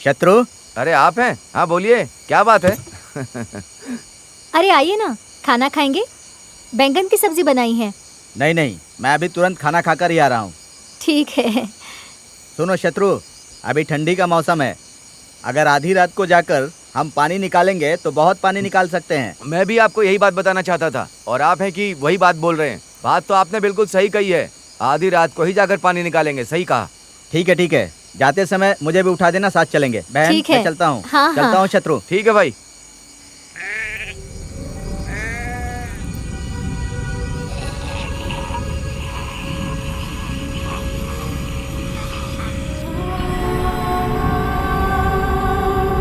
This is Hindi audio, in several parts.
शत्रु। अरे आप हैं? हाँ बोलिए, क्या बात है? अरे आइए ना, खाना खाएंगे। बैंगन की सब्जी बनाई है। नहीं नहीं, मैं अभी तुरंत खाना खाकर ही आ रहा हूँ। ठीक है। सुनो शत्रु, अभी ठंडी का मौसम है। अगर आधी रात को जाकर हम पानी निकालेंगे तो बहुत पानी निकाल सकते हैं। मैं भी आपको यही बात बताना चाहता था, और आप हैं कि वही बात बोल रहे हैं। बात तो आपने बिल्कुल सही कही है, आधी रात को ही जाकर पानी निकालेंगे। सही कहा। ठीक है, जाते समय मुझे भी उठा देना, साथ चलेंगे। बहन, ठीक है। मैं चलता हूँ। हाँ, चलता हाँ। हूँ शत्रु। ठीक है भाई।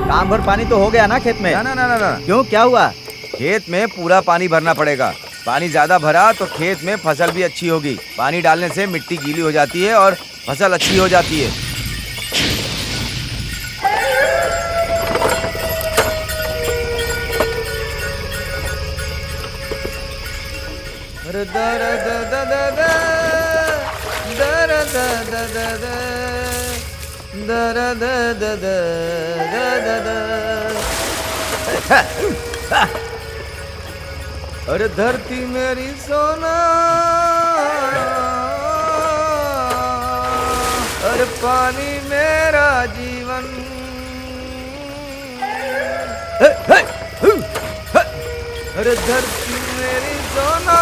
काम भर पानी तो हो गया ना खेत में? ना ना ना ना ना, क्यों, क्या हुआ? खेत में पूरा पानी भरना पड़ेगा। पानी ज्यादा भरा तो खेत में फसल भी अच्छी होगी। पानी डालने से मिट्टी गीली हो जाती है और फसल अच्छी हो जाती है। अरे धरती मेरी सोना, अरे पानी मेरा जीवन। अरे धरती मेरी सोना,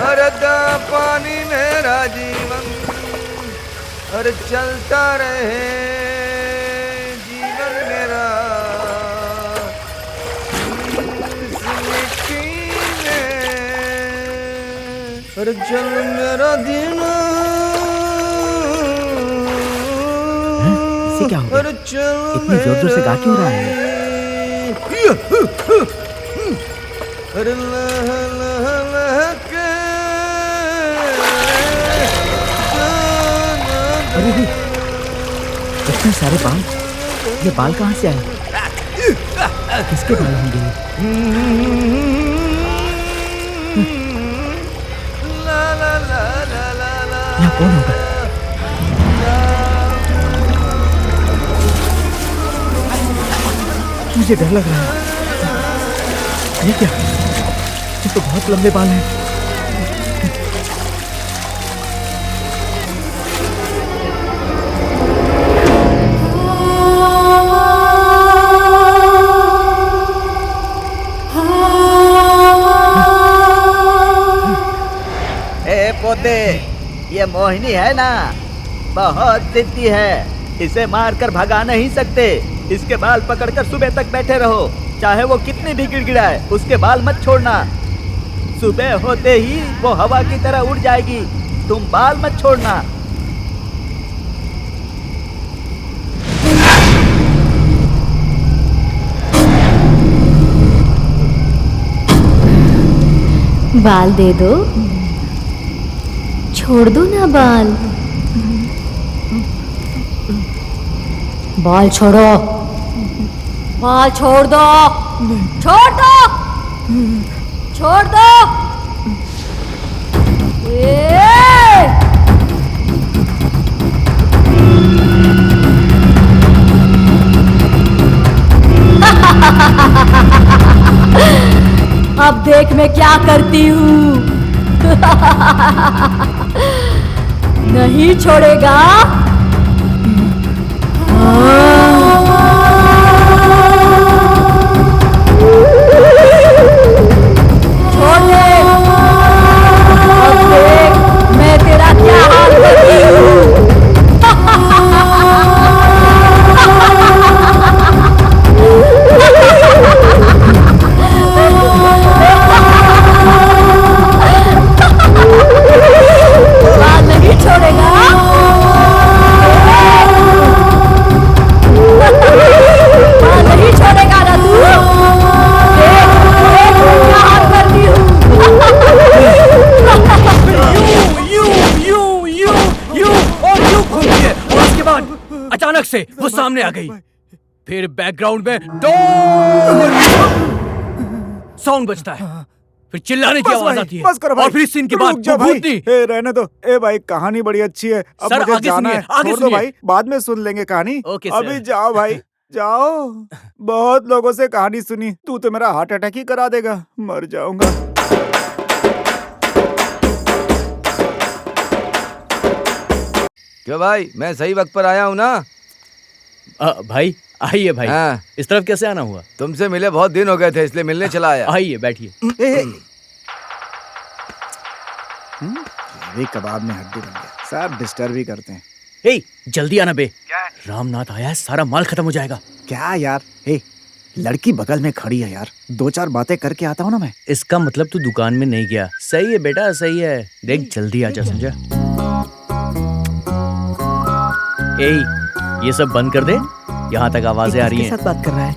अरे पानी मेरा जीवन। अरे चलता रहे जीवन मेरा इस मिट्टी में। अरे चल मेरा दिन, इससे क्या हो गया? अरे चल इतनी जोर जोर से गा क्यों रहा है? अरे लह लह लह के। अरे इतने सारे बाल, ये बाल कहाँ से आए? किसके बाल होंगे ये? यहाँ कौन होगा? मुझे डर लग रहा है। ये क्या? ये तो बहुत लंबे बाल हैं। पोते, ये मोहिनी है ना, बहुत जिद्दी है। इसे मारकर भगा नहीं सकते। इसके बाल पकड़कर सुबह तक बैठे रहो, चाहे वो कितनी भी गिड़गिड़ाए, उसके बाल मत छोड़ना। सुबह होते ही वो हवा की तरह उड़ जाएगी, तुम बाल मत छोड़ना। बाल दे दो, छोड़ दो ना बाल। बाल छोड़ो, बाल छोड़ दो, छोड़ दो, छोड़ दो। अब देख मैं क्या करती हूँ। नहीं छोड़ेगा। छोड़ दे। अब देख मैं तेरा क्या हाल करती हूँ। बाल नहीं छोड़ेगा। बाल नहीं छोड़ेगा ना तू। देख देख मैं क्या हाल करती हूँ। यू और यू घूमती है, और उसके बाद अचानक से वो सामने आ गई। फिर बैकग्राउंड में साउंड बजता है। फिर चिल्लाने की बस आवाज भाई, आती है बस करो भाई। और फिर इस सीन के रुक बाद जा भाई। भूतनी। ए रहने दो। ए भाई कहानी बड़ी अच्छी है, अब सर, मुझे आगे जाना सुनिए, है। आगे छोड़ दो सुनिए। भाई, बाद में सुन लेंगे कहानी। Okay, sir. अभी जाओ भाई, जाओ। बहुत लोगों से कहानी सुनी, तू तो मेरा हार्ट अटैक ही करा देगा, मर जाऊंगा। क्यों भाई, मैं सही वक्त पर आया हूँ ना? भाई आइए भाई। हाँ। इस तरफ कैसे आना हुआ? तुमसे मिले बहुत दिन हो गए थे, इसलिए मिलने चला आया। आइए बैठिए। ये कबाब में हड्डी बन गया, सब डिस्टर्ब ही करते हैं। ए, जल्दी आना बे। रामनाथ आया है, सारा माल खत्म हो जाएगा। क्या यार, लड़की बगल में खड़ी है यार, 2-4 बातें करके आता हूँ ना मैं। इसका मतलब तू दुकान में नहीं गया। सही है बेटा, सही है। देख जल्दी आजा, समझा? ए, ये सब बंद कर दे, यहाँ तक आवाजें आ रही हैं। साथ बात कर रहा है?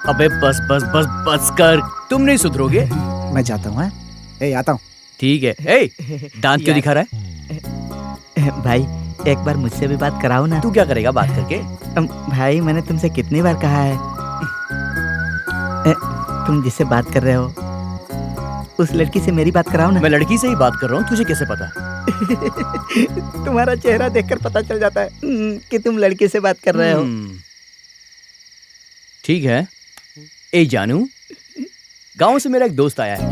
अबे बस बस बस बस कर, तुम नहीं सुधरोगे। मैं जाता हूँ। आता हूँ। ठीक है। ए, दांत क्यों दिखा रहा है? भाई एक बार मुझसे भी बात कराओ ना। तू क्या करेगा बात करके? भाई मैंने तुमसे कितनी बार कहा है, तुम जिससे बात कर रहे हो उस लड़की से मेरी बात कराओ ना। मैं लड़की से ही बात कर रहा हूँ, तुझे कैसे पता? तुम्हारा चेहरा देखकर पता चल जाता है कि तुम लड़की से बात कर रहे हो। ठीक है। ए जानू, गांव से मेरा एक दोस्त आया है,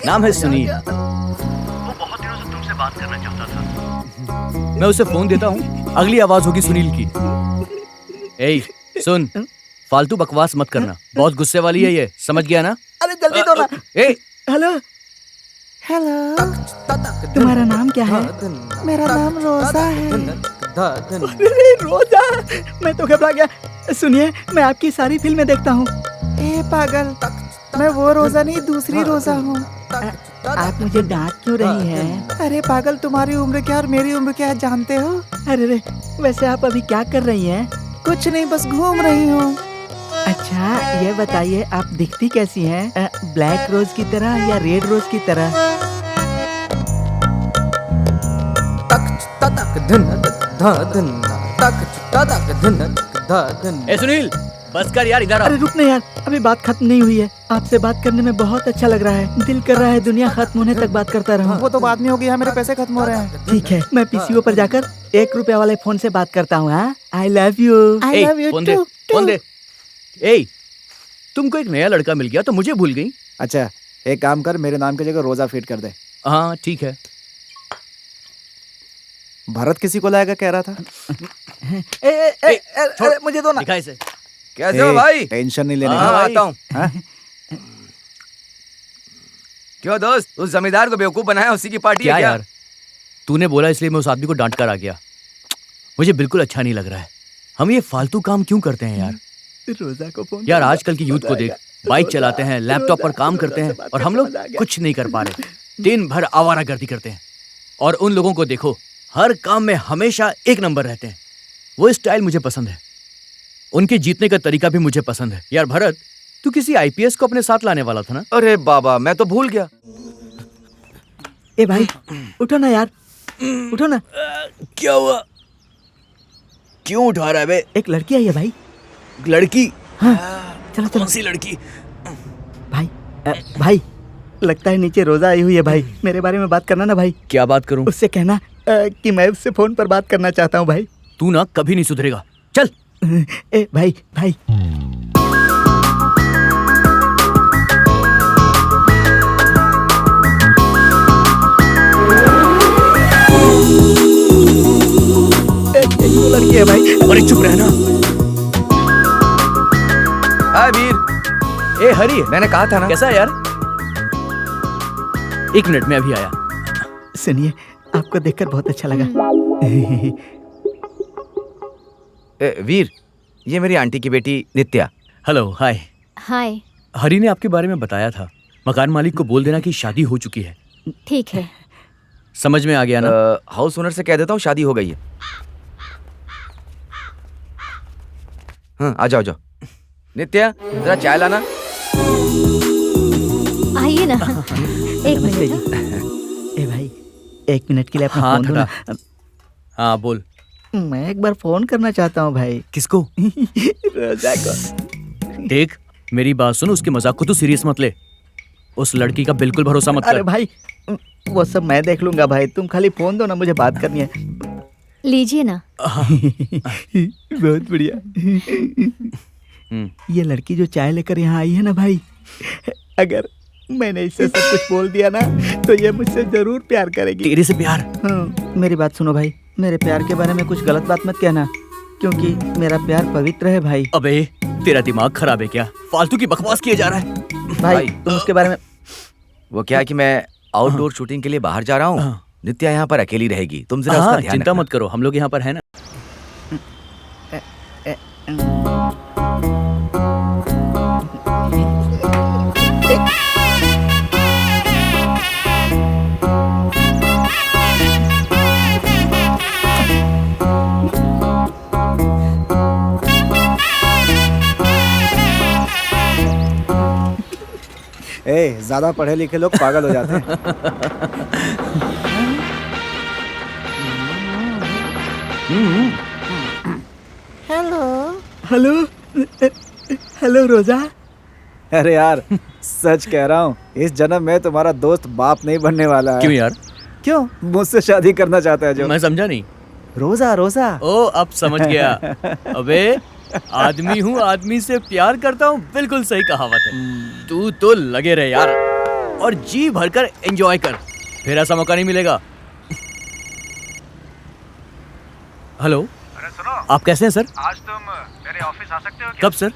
नाम है सुनील। वो बहुत दिनों से तुमसे बात करना चाहता था। मैं उसे फोन देता हूँ, अगली आवाज होगी सुनील की। ए सुन, फालतू बकवास मत करना, बहुत गुस्से वाली है ये, समझ गया ना? अरे जल्दी दो ना। ए, हेलो हेलो, तुम्हारा नाम क्या है? मेरा नाम रोजा है। अरे रोजा, मैं तो घबरा गया। सुनिए, मैं आपकी सारी फिल्में देखता हूँ। ए पागल, मैं वो रोजा नहीं, दूसरी रोजा हूँ। आप मुझे डांट क्यों रही हैं? अरे पागल, तुम्हारी उम्र क्या और मेरी उम्र क्या है जानते हो? अरे रे, वैसे आप अभी क्या कर रही हैं? कुछ नहीं, बस घूम रही हूँ। अच्छा ये बताइए, आप दिखती कैसी हैं? ब्लैक रोज की तरह या रेड रोज की तरह? ए सुनील, बस कर यार, इधर आ। अरे रुक ना यार, अभी बात खत्म नहीं हुई है। आपसे बात करने में बहुत अच्छा लग रहा है, दिल कर रहा है दुनिया खत्म होने तक बात करता रहूं। वो तो बाद में होगी, यहाँ मेरे पैसे खत्म हो रहे हैं। ठीक है, मैं पीसीओ पर जाकर 1 रुपए वाले फोन से बात करता हूँ। I love you. I love you phone दे, too, फोन दे। ए, तुमको एक नया लड़का मिल गया तो मुझे भूल गई। अच्छा एक काम कर, मेरे नाम की जगह रोजा फीड कर दे। हाँ ठीक है। भरत किसी को लाएगा कह रहा था। अरे मुझे दो ना। दिखा इसे। कैसे हो भाई? टेंशन नहीं लेने हाँ, का। आता हूँ। हाँ? क्यों दोस्त, उस जमींदार को बेवकूफ बनाया, उसी की पार्टी क्या है क्या? यार, तूने बोला इसलिए मैं उस आदमी को डांट कर आ गया। मुझे बिल्कुल अच्छा नहीं लग रहा है। हम ये फालतू काम क्यों करते हैं यार? रोजा को फोन यार आजकल की यूथ को देख, बाइक चलाते हैं, लैपटॉप पर काम करते हैं और हम लोग कुछ नहीं कर पा रहे, दिन भर आवारागर्दी करते हैं। और उन लोगों को देखो, हर काम में हमेशा 1 नंबर रहते हैं। वो स्टाइल मुझे पसंद है, उनके जीतने का तरीका भी मुझे पसंद है। यार भरत, तू किसी आईपीएस को अपने साथ लाने वाला था ना? अरे बाबा, मैं तो भूल गया। ए भाई उठो ना यार, उठो ना। क्या हुआ? क्यों उठा रहा है बे? एक लड़की आई है भाई। लड़की? हाँ, चलो चलो। कौन सी लड़की? भाई भाई लगता है नीचे रोजा आई हुई है भाई, मेरे बारे में बात करना ना भाई। क्या बात करूं? उससे कहना कि मैं उससे फोन पर बात करना चाहता हूँ भाई। तू ना कभी नहीं सुधरेगा, चल। ए भाई भाई वो लड़की है भाई। अरे चुप रहना। हाय वीर। ए हरी, मैंने कहा था ना। कैसा है यार? 1 मिनट में अभी आया। सुनिए, आपको देखकर बहुत अच्छा लगा। वीर, ये मेरी आंटी की बेटी नित्या। हेलो, हाय। हाय। हरी ने आपके बारे में बताया था। मकान मालिक को बोल देना कि शादी हो चुकी है। ठीक है। समझ में आ गया ना? हाउस ओनर से कह देता हूँ शादी हो गई है। हाँ, आ जाओ जाओ। नित्या, जरा चाय लाना। आइए ना। एक नमस्ते मिनट। जी। ए भाई 1 मिनट के लिए अपना हाँ, फोन दो ना। हाँ बोल। मैं एक बार फोन करना चाहता हूँ भाई। किसको? रोजा को। देख, मेरी बात सुन, उसके मजाक को तू सीरियस मत ले। उस लड़की का बिल्कुल भरोसा मत अरे कर। भाई वो सब मैं देख लूंगा भाई, तुम खाली फोन दो ना, मुझे बात करनी है। लीजिए ना। बहुत बढ़िया। ये लड़की जो चाय लेकर यहाँ आई है ना भाई, अगर मैंने इससे सब कुछ बोल दिया ना तो ये मुझसे जरूर प्यार करेगी। तेरे से प्यार? हाँ, मेरी बात सुनो भाई, मेरे प्यार के बारे में कुछ गलत बात मत कहना, क्योंकि मेरा प्यार पवित्र है भाई। अबे तेरा दिमाग खराब है क्या? फालतू की बकवास किए जा रहा है। भाई तुम उसके बारे में। वो क्या है कि मैं आउटडोर शूटिंग के लिए बाहर जा रहा हूँ। हाँ। नित्या यहाँ पर अकेली रहेगी, तुम जरा उसका ध्यान चिंता रखना। मत करो, हम लोग यहाँ पर है ना। ज्यादा पढ़े लिखे लोग पागल हो जाते हैं। हेलो हेलो रोजा। अरे यार सच कह रहा हूँ, इस जन्म में तुम्हारा दोस्त बाप नहीं बनने वाला है। क्यों यार? क्यों? मुझसे शादी करना चाहता है जो। मैं समझा नहीं। रोजा रोजा। ओ अब समझ गया। अबे आदमी हूँ, आदमी से प्यार करता हूँ, बिल्कुल सही कहावत है। तू तो लगे रहे यार और जी भरकर एंजॉय कर, फिर ऐसा मौका नहीं मिलेगा। हेलो, अरे सुनो, आप कैसे हैं सर? आज तुम मेरे ऑफिस आ सकते हो क्या? कब सर?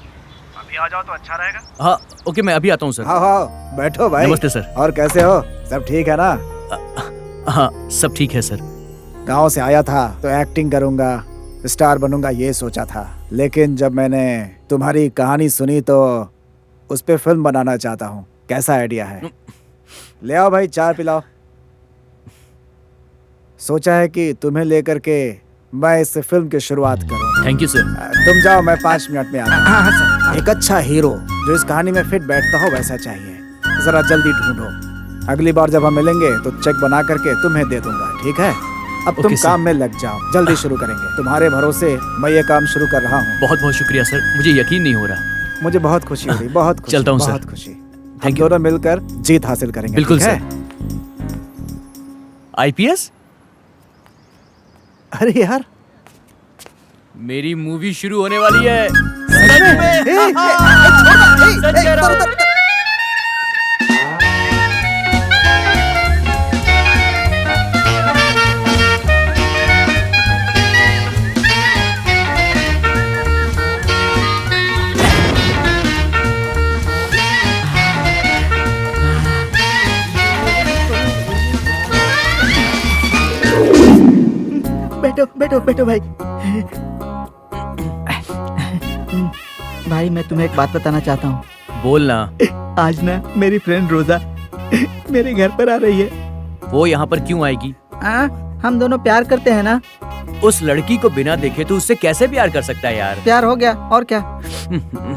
अभी आ जाओ तो अच्छा रहेगा। हाँ ओके, मैं अभी आता हूँ सर। हाँ बैठो भाई। नमस्ते सर। और कैसे हो? सब ठीक है ना? हाँ सब ठीक है सर। गांव से आया था तो एक्टिंग करूंगा, स्टार बनूंगा ये सोचा था, लेकिन जब मैंने तुम्हारी कहानी सुनी तो उस पे फिल्म बनाना चाहता हूँ। कैसा आइडिया है? ले आओ भाई चाय पिलाओ। सोचा है कि तुम्हें लेकर के मैं इस फिल्म की शुरुआत करूँ। Thank you sir. तुम जाओ, मैं 5 मिनट में आता हूँ। एक अच्छा हीरो जो इस कहानी में फिट बैठता हो वैसा चाहिए। जरा जल्दी ढूंढो, अगली बार जब हम मिलेंगे तो चेक बना करके तुम्हें दे दूंगा, ठीक है? अब तुम ओके, सर। काम में लग जाओ, जल्दी शुरू करेंगे। तुम्हारे भरोसे मैं ये काम शुरू कर रहा हूँ। बहुत बहुत शुक्रिया सर, मुझे यकीन नहीं हो रहा। मुझे बहुत खुशी हो रही, बहुत खुशी, चलता हूँ, सर। बहुत खुशी। हम थैंक यू। दोनों मिलकर जीत हासिल करेंगे। बिल्कुल ठीक है? आईपीएस? अरे यार मेरी मूवी शुरू होने वाली है। सच में? सच कह रहा हूँ। बैठो बैठो बैठो भाई। भाई मैं तुम्हें एक बात बताना चाहता हूँ। बोलना। आज ना मेरी फ्रेंड रोजा मेरे घर पर आ रही है। वो यहाँ पर क्यों आएगी? हम दोनों प्यार करते हैं ना। उस लड़की को बिना देखे तो उससे कैसे प्यार कर सकता है यार? प्यार हो गया और क्या।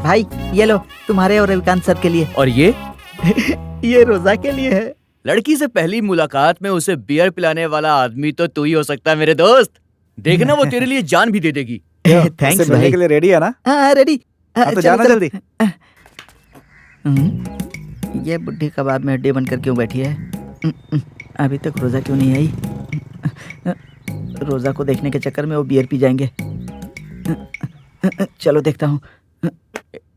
भाई ये लो तुम्हारे और रविकांत सर के लिए। और ये ये रोजा के लिए है। लड़की से पहली मुलाकात में उसे बियर पिलाने वाला आदमी तो तू ही हो सकता है मेरे दोस्त। देखना वो तेरे लिए जान भी दे देगी। थैंक्स इससे मिलने भाई। के लिए रेडी है ना? रेडी। हाँ, तो जाना जल्दी। ये बुढ़ी कबाब में हड्डी बनकर क्यों बैठी है? अभी तक रोजा क्यों नहीं आई? रोजा को देखने के चक्कर में वो बियर पी जाएंगे। चलो देखता हूँ।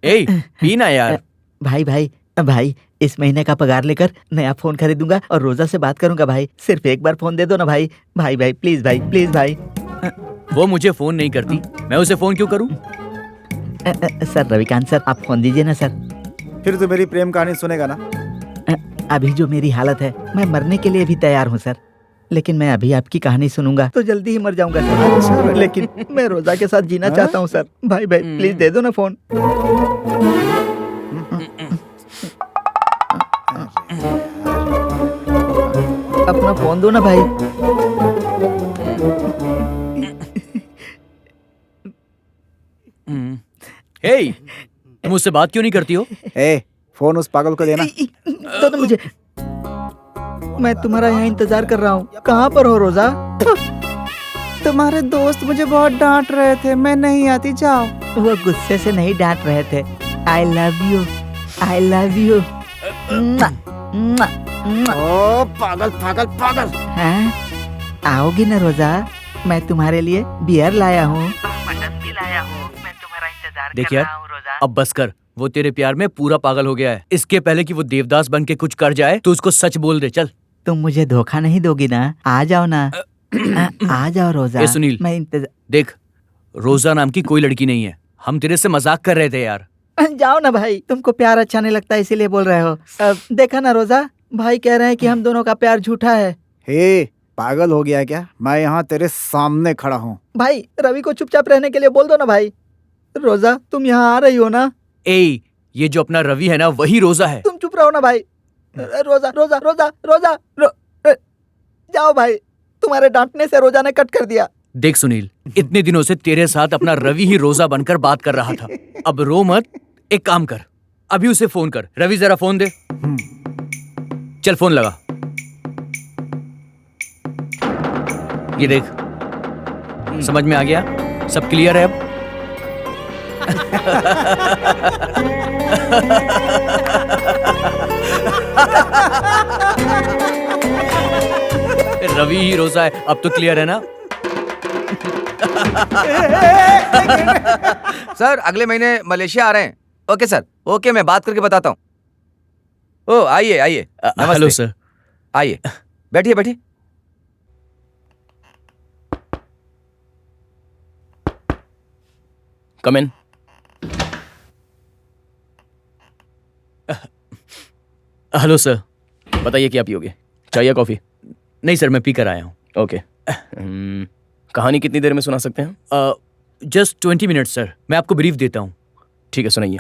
ए पीना यार। भाई भाई भाई इस महीने का पगार लेकर नया फोन खरीदूंगा और रोजा से बात करूंगा भाई। सिर्फ एक बार फोन दे दो ना भाई। भाई भाई प्लीज भाई, प्लीज भाई। वो मुझे फोन नहीं करती, मैं उसे फोन क्यों करूं? सर रविकांत सर आप फोन दीजिए ना सर। फिर तो मेरी प्रेम कहानी सुनेगा ना? अभी जो मेरी हालत है मैं मरने के लिए भी तैयार हूँ सर, लेकिन मैं अभी आपकी कहानी सुनूंगा तो जल्दी ही मर जाऊंगा सर। लेकिन मैं रोजा के साथ जीना चाहता हूँ सर। भाई भाई प्लीज दे दो ना फोन। अपना फोन दो ना भाई। हे तुम मुझसे बात क्यों नहीं करती हो? फोन उस पागल को देना। तो मुझे, मैं तुम्हारा यहाँ इंतजार कर रहा हूँ। कहाँ पर हो रोजा? तुम्हारे दोस्त मुझे बहुत डांट रहे थे, मैं नहीं आती, जाओ। वो गुस्से से नहीं डांट रहे थे। आई love you, I love you. मुआ, मुआ। ओ पागल पागल पागल। हैं? आओगी ना रोजा? मैं तुम्हारे लिए बियर लाया हूँ, मटन भी लाया हूँ। मैं तुम्हारा इंतजार देख कर यार, रहा हूँ रोजा। अब बस कर। वो तेरे प्यार में पूरा पागल हो गया है। इसके पहले कि वो देवदास बन के कुछ कर जाए तो उसको सच बोल दे। चल। तुम मुझे धोखा नहीं दोगी ना? आ जाओ ना। आ जाओ रोजा। ए सुनील, मैं इंतजार। देख, रोजा नाम की कोई लड़की नहीं है। हम तेरे से मजाक कर रहे थे यार। जाओ ना भाई, तुमको प्यार अच्छा नहीं लगता इसीलिए बोल रहे हो। देखा ना रोजा, भाई कह रहे हैं कि हम दोनों का प्यार झूठा है। हे, पागल हो गया है क्या? मैं यहाँ तेरे सामने खड़ा हूँ। भाई रवि को चुपचाप रहने के लिए बोल दो ना भाई। रोजा तुम यहाँ आ रही हो ना? ए, ये जो अपना रवि है ना, वही रोजा है। तुम चुप रहो ना भाई। रोजा रोजा रोजा रोजा जाओ भाई, तुम्हारे डांटने से रोजा ने कट कर दिया। देख सुनील, इतने दिनों से तेरे साथ अपना रवि ही रोजा बनकर बात कर रहा था। अब रो मत, एक काम कर, अभी उसे फोन कर। रवि जरा फोन दे। चल फोन लगा। ये देख, समझ में आ गया? सब क्लियर है अब? रवि ही रोजा है, अब तो क्लियर है ना? सर अगले महीने मलेशिया आ रहे हैं। ओके सर, ओके, मैं बात करके बताता हूँ। ओ आइए आइए। नमस्ते। Hello sir. आइए, बैठिए बैठिए। Come in. Hello sir. बताइए क्या पियोगे, चाय या कॉफी? नहीं सर, मैं पी कर आया हूँ। ओके। कहानी कितनी देर में सुना सकते हैं? जस्ट 20 मिनट सर, मैं आपको ब्रीफ देता हूँ। ठीक है, सुनाइए।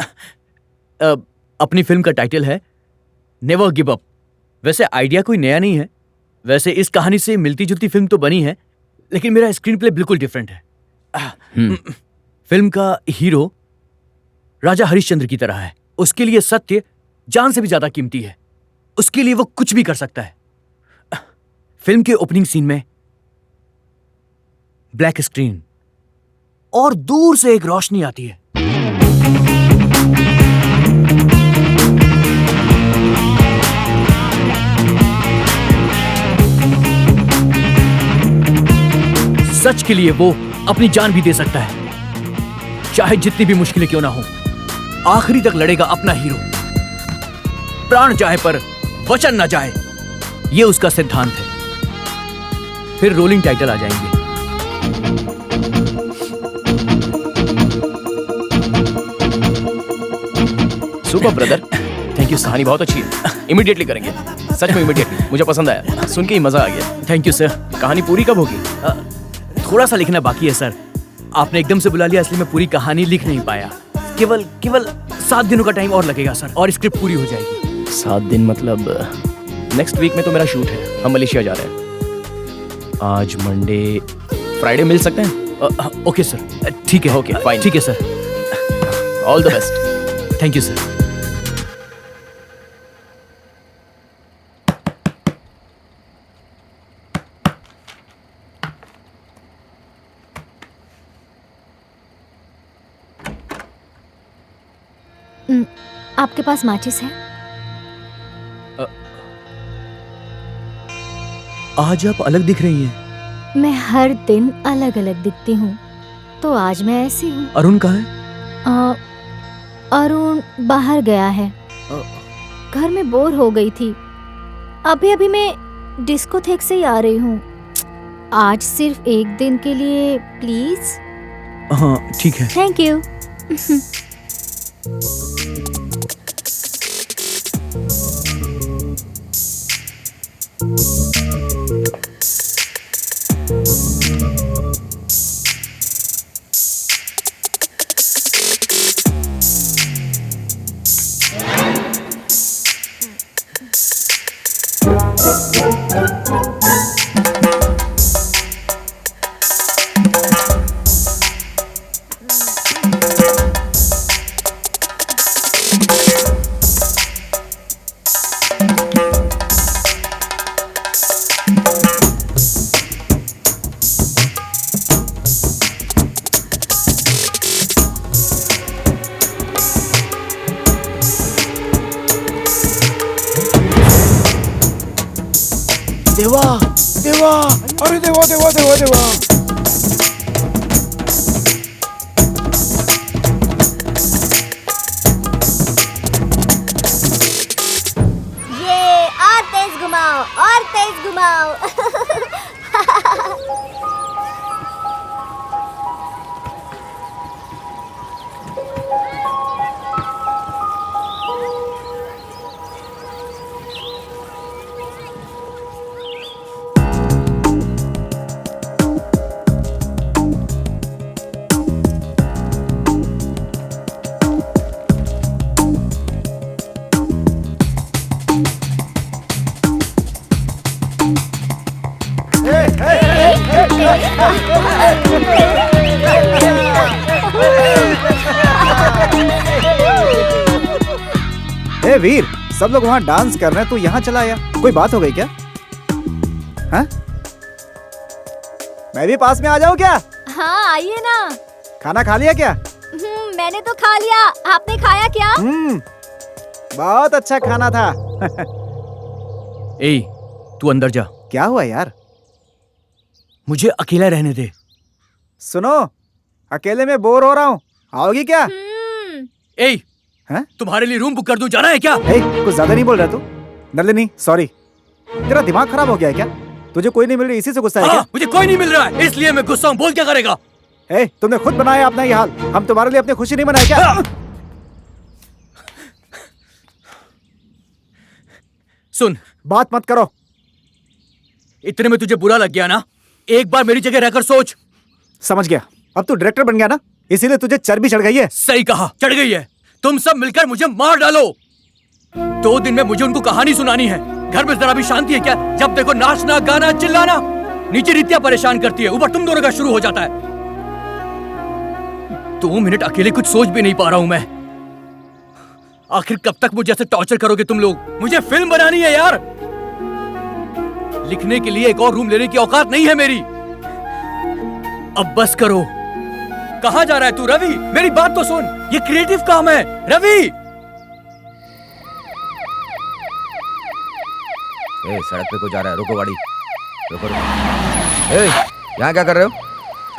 अपनी फिल्म का टाइटल है नेवर गिव अप। वैसे आइडिया कोई नया नहीं है। वैसे इस कहानी से मिलती जुलती फिल्म तो बनी है, लेकिन मेरा स्क्रीन प्ले बिल्कुल डिफरेंट है। फिल्म का हीरो राजा हरिश्चंद्र की तरह है। उसके लिए सत्य जान से भी ज्यादा कीमती है। उसके लिए वो कुछ भी कर सकता है। फिल्म के ओपनिंग सीन में ब्लैक स्क्रीन और दूर से एक रोशनी आती है। सच के लिए वो अपनी जान भी दे सकता है, चाहे जितनी भी मुश्किलें क्यों ना हो। आखिरी तक लड़ेगा अपना हीरो। प्राण जाए पर वचन ना जाए, ये उसका सिद्धांत है। फिर रोलिंग टाइटल आ जाएंगे। Super brother, thank you. कहानी बहुत अच्छी है, इमीडिएटली करेंगे। सच में इमीडिएटली, मुझे पसंद आया, सुन के ही मजा आ गया। Thank you sir. कहानी पूरी कब होगी? थोड़ा सा लिखना बाकी है सर। आपने एकदम से बुला लिया, इसलिए मैं पूरी कहानी लिख नहीं पाया। केवल 7 दिनों का टाइम और लगेगा सर, और स्क्रिप्ट पूरी हो जाएगी। 7 दिन मतलब नेक्स्ट वीक में तो मेरा शूट है। हम मलेशिया जा रहे हैं। आज मंडे, फ्राइडे मिल सकते हैं? ओके सर, ठीक है। Okay, fine. ठीक है sir. All the best. Thank you sir. आपके पास माचिस है? आज आप अलग दिख रही हैं। मैं हर दिन अलग अलग दिखती हूँ, तो आज मैं ऐसी हूँ। अरुण कहाँ है? अरुण बाहर गया है। घर में बोर हो गई थी। अभी मैं डिस्कोथेक से ही आ रही हूँ। आज सिर्फ एक दिन के लिए प्लीज। हाँ ठीक है। Thank you. देवा, अरे देवा देवा देवा देवा। ये और तेज घुमाओ और तेज घुमाओ। ए वीर, सब लोग वहाँ डांस कर रहे हैं, तू यहाँ चला आया। कोई बात हो गई क्या? हाँ? मैं भी पास में आ जाऊँ क्या? हाँ आइए ना। खाना खा लिया क्या? मैंने तो खा लिया, आपने खाया क्या? बहुत अच्छा खाना था। ए, तू अंदर जा। क्या हुआ यार? मुझे अकेला रहने दे। सुनो, अकेले में बोर हो रहा हूँ, आओगी क्या? ए, हैं? तुम्हारे लिए रूम बुक कर दूं, जाना है क्या? ए, कुछ ज्यादा नहीं बोल रहा तू? नलिनी, सॉरी, तेरा दिमाग खराब हो गया है क्या? तुझे कोई नहीं मिल रही, इसी से गुस्सा है क्या? मुझे कोई नहीं मिल रहा है, इसलिए मैं गुस्सा हूँ। बोल क्या करेगा? ए, तुमने खुद बनाया अपना ये हाल, हम तुम्हारे लिए अपनी खुशी नहीं मनाए क्या? सुन, बात मत करो। इतने में तुझे बुरा लग गया ना? एक बार मेरी जगह रहकर सोच। समझ गया, अब तू डायरेक्टर बन गया ना, इसीलिए तुझे चर्बी चढ़ गई है। सही कहा, चढ़ गई है। तुम सब मिलकर मुझे मार डालो। 2 दिन में मुझे उनको कहानी सुनानी है। घर में जरा भी शांति है क्या? जब देखो नाचना, गाना, चिल्लाना। नीचे रित्या परेशान करती है, ऊपर तुम दोनों का शुरू हो जाता है। 2 मिनट अकेले कुछ सोच भी नहीं पा रहा हूं मैं। आखिर कब तक मुझे ऐसे टॉर्चर करोगे तुम लोग? मुझे फिल्म बनानी है यार। लिखने के लिए एक और रूम लेने की औकात नहीं है मेरी। अब बस करो। कहां जा रहा है तू रवि? मेरी बात तो सुन, ये क्रिएटिव काम है रवि। ए, सड़क पे को जा रहा है, रुको गाड़ी, रुको रुको। ए, यहाँ क्या कर रहे हो?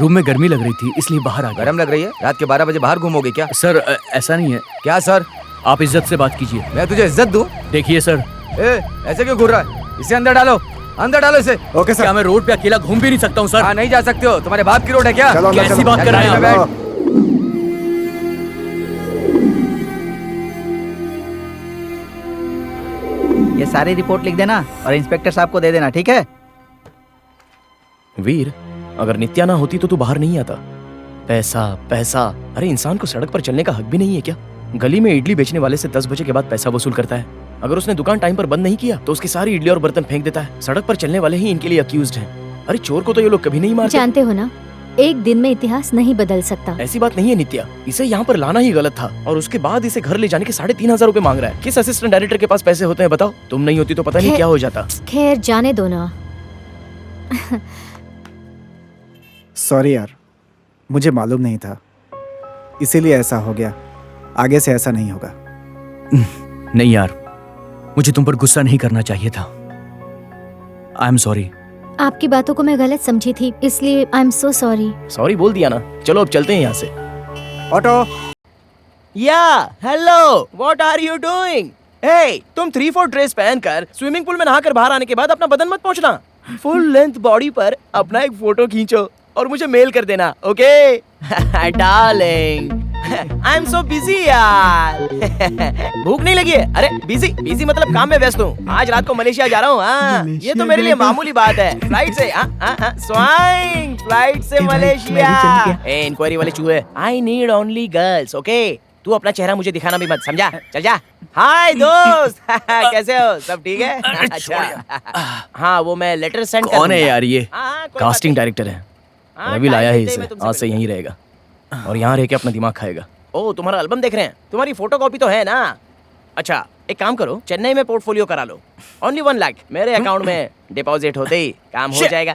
रूम में गर्मी लग रही थी इसलिए बाहर आ गया। गरम लग रही है? रात के 12 बजे बाहर घूमोगे क्या? सर ऐसा नहीं है। क्या सर? आप इज्जत से बात कीजिए। मैं तुझे इज्जत दूं? देखिए सर। ए, ऐसे क्यों घूर रहा है? इसे अंदर डालो, अंदर डालो इसे। Okay sir. क्या मैं रोड पे अकेला घूम भी नहीं सकता हूँ सर? हाँ, नहीं जा सकते हो, तुम्हारे बाप की रोड है क्या? चलो अंदर, कैसी चलो। बात कर रहे हैं आप? चलो। ये सारी रिपोर्ट लिख देना और इंस्पेक्टर साहब को दे देना, ठीक है? वीर, अगर नित्या ना होती तो तू बाहर नहीं आता। पैसा पैसा, अरे इंसान को सड़क पर चलने का हक भी नहीं है क्या? गली में इडली बेचने वाले से 10 बजे के बाद पैसा वसूल करता है। अगर उसने दुकान टाइम पर बंद नहीं किया तो उसकी सारी इडली और बर्तन फेंक देता है। सड़क पर चलने वाले ही इनके लिए अक्यूज्ड हैं। अरे चोर को तो ये लोग कभी नहीं मारते। जानते हो ना, एक दिन में इतिहास नहीं बदल सकता। ऐसी बात नहीं है नित्या, इसे यहाँ पर लाना ही गलत था और उसके बाद इसे घर ले जाने के 3,500 रुपए मांग रहा है। किस असिस्टेंट डायरेक्टर के पास पैसे होते हैं बताओ? तुम नहीं होती तो पता नहीं क्या हो जाता। खैर जाने दो ना। सॉरी यार, मुझे मालूम नहीं था, इसीलिए ऐसा हो गया। आगे से ऐसा नहीं होगा। नहीं यार, मुझे तुम पर गुस्सा नहीं करना चाहिए था। I am sorry. आपकी बातों को मैं गलत समझी थी, इसलिए I am so sorry. Sorry बोल दिया ना, चलो अब चलते हैं यहाँ से। ऑटो। या hello, what are you doing? Hey, तुम 3/4 ड्रेस पहनकर स्विमिंग पूल में नहाकर बाहर आने के बाद अपना बदन मत पोंछना। फुल लेंथ बॉडी पर अपना एक फोटो खींचो और मुझे मेल कर देना, okay? Darling, I am so busy यार। भूख नहीं लगी है? अरे बिजी बिजी मतलब काम में व्यस्त हूँ। आज रात को मलेशिया जा रहा हूँ। हाँ, ये तो मेरे लिए मामूली बात है। फ्लाइट से स्वाइंग, फ्लाइट से मलेशिया। ए इंक्वायरी वाले चूहे, I need only girls, okay? तू अपना चेहरा मुझे दिखाना भी मत, समझा? चल जा। हाय दोस्त, कैसे हो? सब ठीक है? अच्छा, हाँ वो मैं लेटर सेंड कर कौन है दूंगा। यार ये? हाँ, कोई कास्टिंग बात डायरेक्टर है। हाँ, रवि लाया है टाइम इसे, मैं तुमसे आज से मिलूंगा। यहीं रहेगा और यहाँ रह के अपना दिमाग खाएगा। ओ, तुम्हारा एल्बम देख रहे हैं? तुम्हारी फोटोकॉपी तो है ना? अच्छा, एक काम करो, चेन्नई में पोर्टफोलियो करा लो। ओनली 1 लाख मेरे अकाउंट में डिपॉजिट होते ही काम हो जाएगा।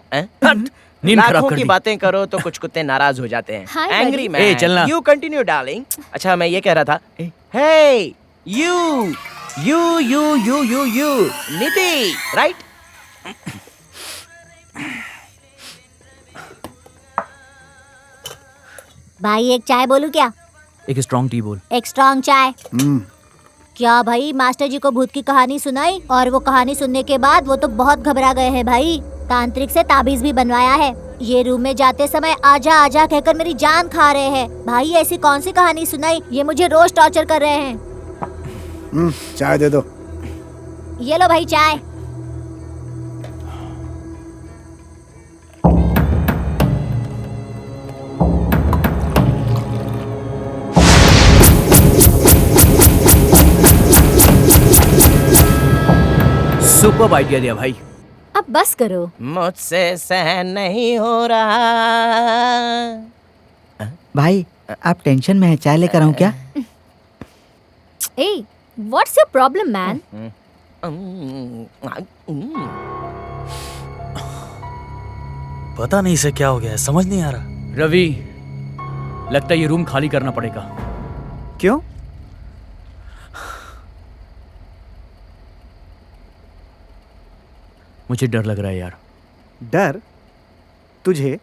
नींद खराब लाखों कर की दी। बातें करो तो कुछ कुत्ते नाराज हो जाते हैं। Hi, angry buddy. मैन। ए, चलना। You continue darling. अच्छा, मैं ये कह रहा था, हे यू नीति, राइट? भाई एक चाय बोलूं क्या? एक स्ट्रॉन्ग टी बोल। एक स्ट्रॉन्ग चाय। हम्म, क्या भाई, मास्टर जी को भूत की कहानी सुनाई और वो कहानी सुनने के बाद वो तो बहुत घबरा गए हैं भाई। तांत्रिक से ताबीज भी बनवाया है। ये रूम में जाते समय आजा आजा कहकर मेरी जान खा रहे हैं। भाई ऐसी कौन सी कहानी सुनाई, ये मुझे रोज टॉर्चर कर रहे हैं। चाय दे दो। ये लो भाई चाय। सुपर आइडिया दिया भाई। अब बस करो। मुझसे सहन नहीं हो रहा। भाई आप टेंशन में हैं, चाय लेकर आऊं क्या? ए, व्हाट्स योर प्रॉब्लम मैन? पता नहीं इसे क्या हो गया है, समझ नहीं आ रहा। रवि, लगता है ये रूम खाली करना पड़ेगा। क्यों? मुझे डर लग रहा है यार। डर? तुझे?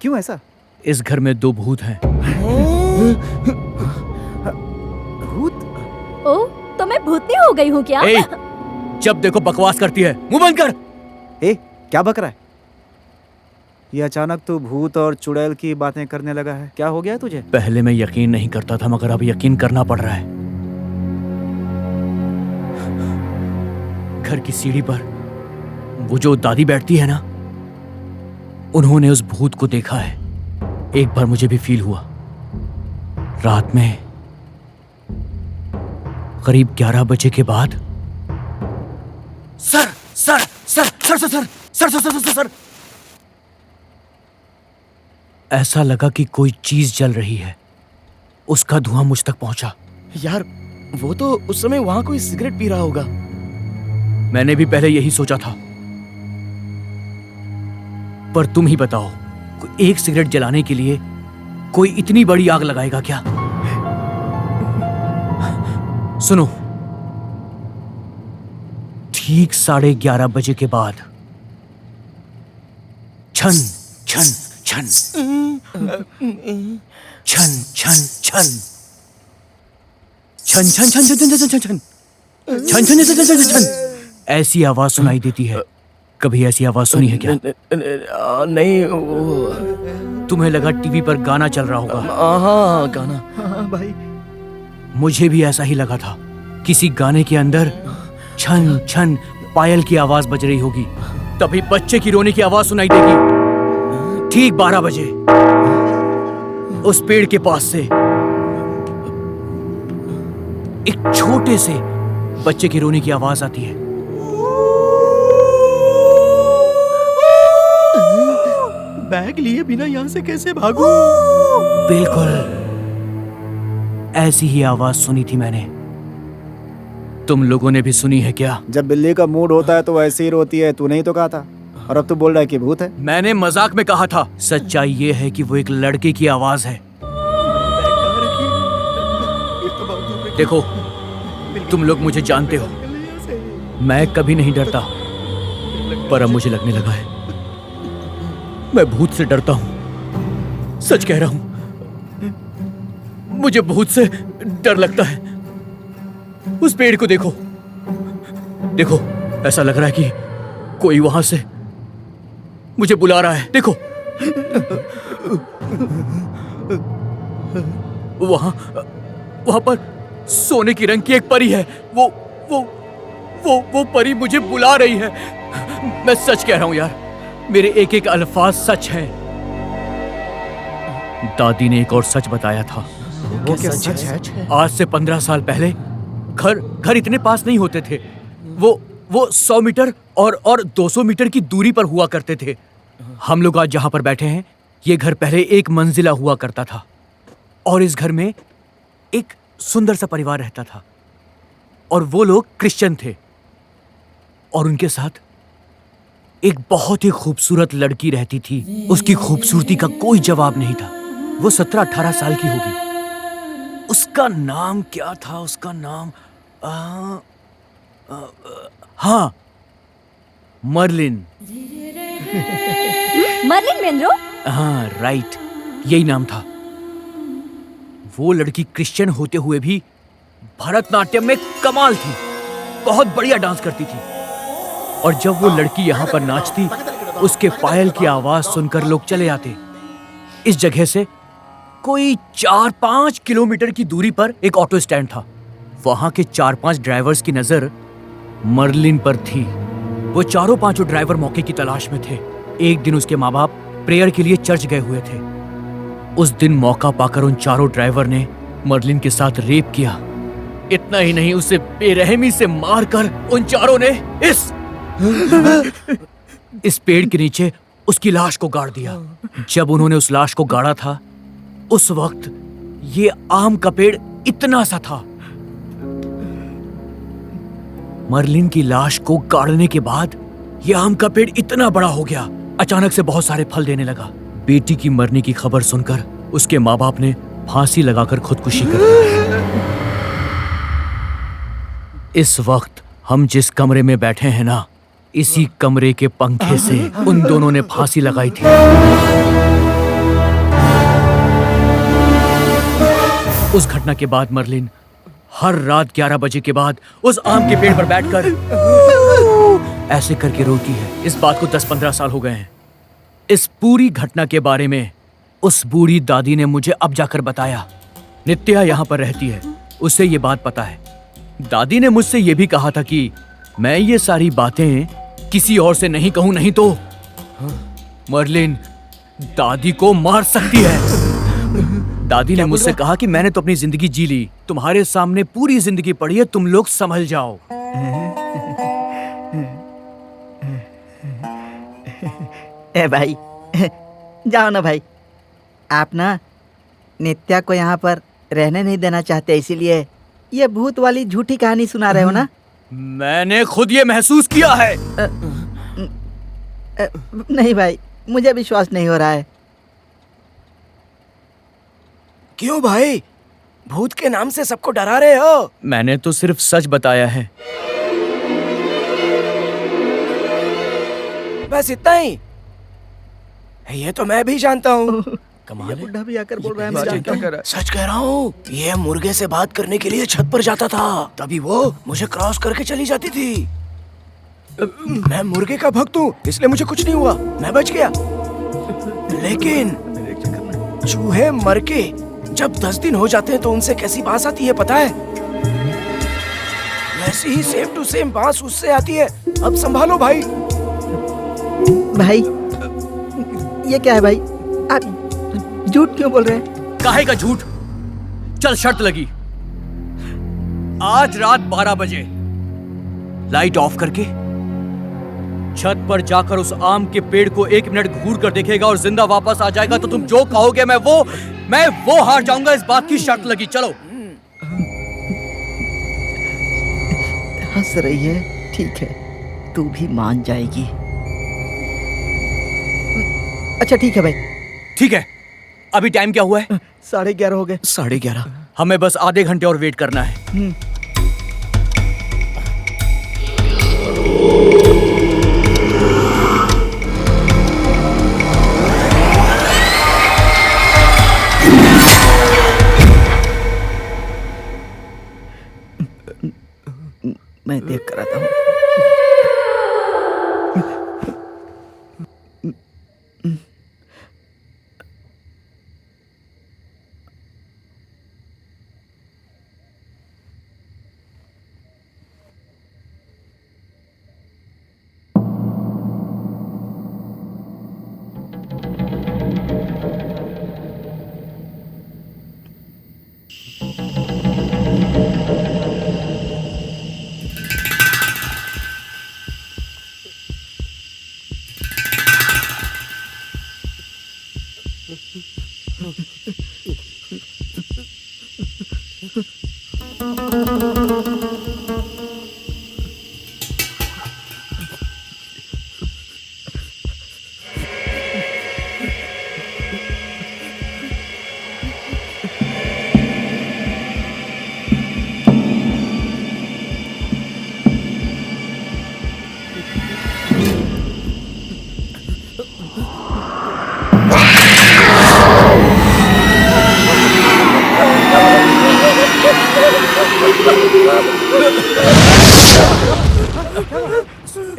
क्यों ऐसा? इस घर में 2 भूत हैं। भूत? ओ, तो मैं भूतनी हो गई हूँ क्या? ए, जब देखो बकवास करती है, मुंह बंद कर। ए, क्या बक रहा है? ये अचानक तू भूत और चुड़ैल की बातें करने लगा है, क्या हो गया तुझे? पहले मैं यकीन नहीं करता था, मगर अब यकीन करना पड़ रहा है। घर की सीढ़ी पर वो जो दादी बैठती है ना, उन्होंने उस भूत को देखा है। एक बार मुझे भी फील हुआ। रात में करीब 11 बजे के बाद sir sir sir sir sir sir sir sir sir sir sir ऐसा लगा कि कोई चीज जल रही है। उसका धुआं मुझ तक पहुंचा। यार वो तो उस समय वहां कोई सिगरेट पी रहा होगा। मैंने भी पहले यही सोचा था, पर तुम ही बताओ, एक सिगरेट जलाने के लिए कोई इतनी बड़ी आग लगाएगा क्या? सुनो, ठीक 11:30 बजे के बाद छन छन छन छन छन छन छन छन छन छन छन छन छन छन छन छन छन छन छन ऐसी आवाज सुनाई देती है। कभी ऐसी आवाज सुनी है क्या? नहीं। तुम्हें लगा टीवी पर गाना चल रहा होगा। हाँ गाना। हाँ भाई, मुझे भी ऐसा ही लगा था। किसी गाने के अंदर छन छन पायल की आवाज बज रही होगी। तभी बच्चे की रोने की आवाज सुनाई देगी। ठीक 12 बजे उस पेड़ के पास से एक छोटे से बच्चे के रोने की आवाज आती है। बैग लिए बिना यहाँ से कैसे भागूं? बिल्कुल ऐसी ही आवाज सुनी थी मैंने। तुम लोगों ने भी सुनी है क्या? जब बिल्ली का मूड होता है तो ऐसे ही रोती है, तूने ही तो कहा था। और अब तू बोल रहा है कि भूत है। मैंने मजाक में कहा था। सच्चाई ये है कि वो एक लड़के की आवाज है। देखो, तुम लोग मुझे जानते हो, मैं कभी नहीं डरता, पर अब मुझे लगने लगा है मैं भूत से डरता हूं। सच कह रहा हूं, मुझे भूत से डर लगता है। उस पेड़ को देखो, देखो, ऐसा लग रहा है कि कोई वहां से मुझे बुला रहा है। देखो, वहां पर सोने की रंग की एक परी है। वो परी मुझे बुला रही है। मैं सच कह रहा हूं यार, मेरे एक एक अल्फाज सच हैं। दादी ने एक और सच बताया था। वो क्या सच है? आज से 15 साल पहले घर इतने पास नहीं होते थे। वो 100 मीटर और 200 मीटर की दूरी पर हुआ करते थे। हम लोग आज जहां पर बैठे हैं, ये घर पहले एक मंजिला हुआ करता था, और इस घर में एक सुंदर सा परिवार रहता था, और वो लोग क्रिश्चियन थे, और उनके साथ एक बहुत ही खूबसूरत लड़की रहती थी। उसकी खूबसूरती का कोई जवाब नहीं था। वो 17-18 साल की होगी। उसका नाम क्या था? उसका नाम हाँ, मर्लिन। मर्लिन मेनरो? हाँ, राइट, यही नाम था। वो लड़की क्रिश्चियन होते हुए भी भरतनाट्यम में कमाल थी, बहुत बढ़िया डांस करती थी। और जब वो लड़की यहाँ पर नाचती, उसके पायल की आवाज सुनकर लोग चले आते। इस जगह से कोई 4-5 किलोमीटर की दूरी पर एक ऑटो स्टैंड था। वहां के 4-5 ड्राइवर्स की नजर मर्लिन पर थी। वो चारों पांचों ड्राइवर मौके की तलाश में थे। एक दिन उसके माँ बाप प्रेयर के लिए चर्च गए हुए थे। उस दिन मौका पाकर उन चारों ड्राइवर ने मर्लिन के साथ रेप किया। इतना ही नहीं, उसे बेरहमी से मारकर उन चारों ने इस पेड़ के नीचे उसकी लाश को गाड़ दिया। जब उन्होंने उस लाश को गाड़ा था, उस वक्त ये आम का पेड़ इतना सा था। मर्लिन की लाश को गाड़ने के बाद यह आम का पेड़ इतना बड़ा हो गया, अचानक से बहुत सारे फल देने लगा। बेटी की मरने की खबर सुनकर उसके माँ बाप ने फांसी लगाकर खुदकुशी कर ली। इस वक्त हम जिस कमरे में बैठे हैं ना, इसी कमरे के पंखे से उन दोनों ने फांसी लगाई थी। उस घटना के बाद मर्लिन हर रात 11 बजे के बाद उस आम के पेड़ पर बैठकर ऐसे करके रोती है। इस बात को 10-15 साल हो गए हैं। इस पूरी घटना के बारे में उस बूढ़ी दादी ने मुझे अब जाकर बताया। नित्या यहाँ पर रहती है, उसे ये बात पता है। दादी ने मुझसे ये भी कहा था कि मैं ये सारी बातें किसी और से नहीं कहूं, नहीं तो मर्लिन दादी को मार सकती है। दादी ने मुझसे कहा कि मैंने तो अपनी जिंदगी जी ली, तुम्हारे सामने पूरी जिंदगी पड़ी है, तुम लोग संभल जाओ। ए भाई, जाओ ना भाई। आप ना नित्या को यहाँ पर रहने नहीं देना चाहते, इसीलिए ये भूत वाली झूठी कहानी सुना रहे हो ना? मैंने खुद ये महसूस किया है। नहीं भाई, मुझे विश्वास नहीं हो रहा है। क्यों भाई, भूत के नाम से सबको डरा रहे हो? मैंने तो सिर्फ सच बताया है। बस इतना ही? ये तो मैं भी जानता हूँ। कमाल है। बुढ़ा भी आकर बोल रहा है, ये मैं क्या जानता हूँ। कर रहा है? सच कह रहा हूँ, ये मुर्गे से बात करने के लिए छत पर जाता था, तभी वो मुझे क्रॉस करके चली जाती थी। मैं मुर्गे का भक्त हूँ, इसलिए मुझे कुछ नहीं हुआ, मैं बच गया। लेकिन चूहे मर के जब 10 दिन हो जाते हैं तो उनसे कैसी बांस आती है पता है? वैसे ही सेम टू सेम बांस उससे आती है। अब संभालो भाई। भाई ये क्या है भाई? आप झूठ क्यों बोल रहे हैं? काहे का झूठ? चल शर्त लगी, आज रात 12 बजे लाइट ऑफ करके छत पर जाकर उस आम के पेड़ को 1 मिनट घूर कर देखेगा और जिंदा वापस आ जाएगा तो तुम जो कहोगे मैं वो हार जाऊंगा। इस बात की शर्त लगी। चलो। हंस रही है, ठीक है, तू भी मान जाएगी। अच्छा ठीक है भाई। ठीक है। अभी टाइम क्या हुआ है? 11:30 हो गए। 11:30। हमें बस आधे घंटे और वेट करना है। मैं देख कर आता हूँ।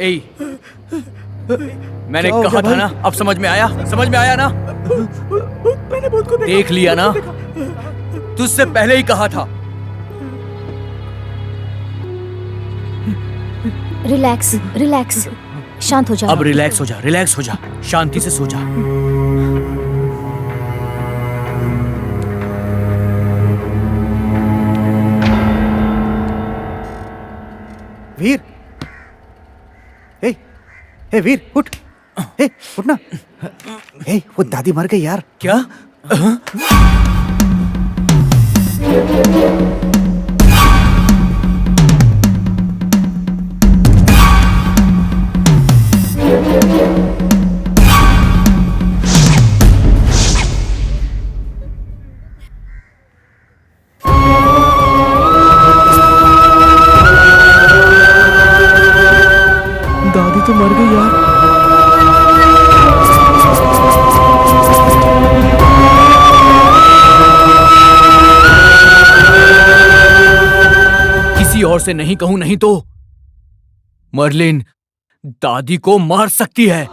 ए, मैंने कहा था ना, अब समझ में आया? समझ में आया ना? देख लिया ना? तुझसे पहले ही कहा था। रिलैक्स रिलैक्स, शांत हो जा। अब रिलैक्स हो जा, रिलैक्स हो जा, शांति से सो जा। वीर, हे वीर, उठ। उठ ना। वो दादी मर गई यार। क्या? दादी तो मर गई यार। किसी और से नहीं कहूं नहीं तो मर्लिन दादी को मार सकती है।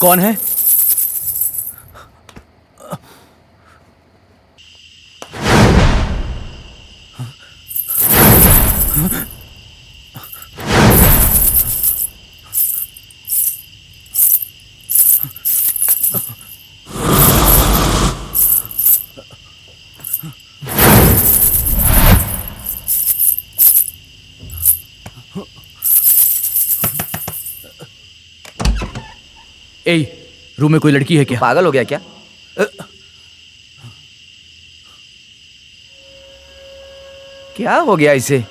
कौन है? ए, रूम में कोई लड़की है क्या? पागल हो गया क्या? क्या हो गया इसे?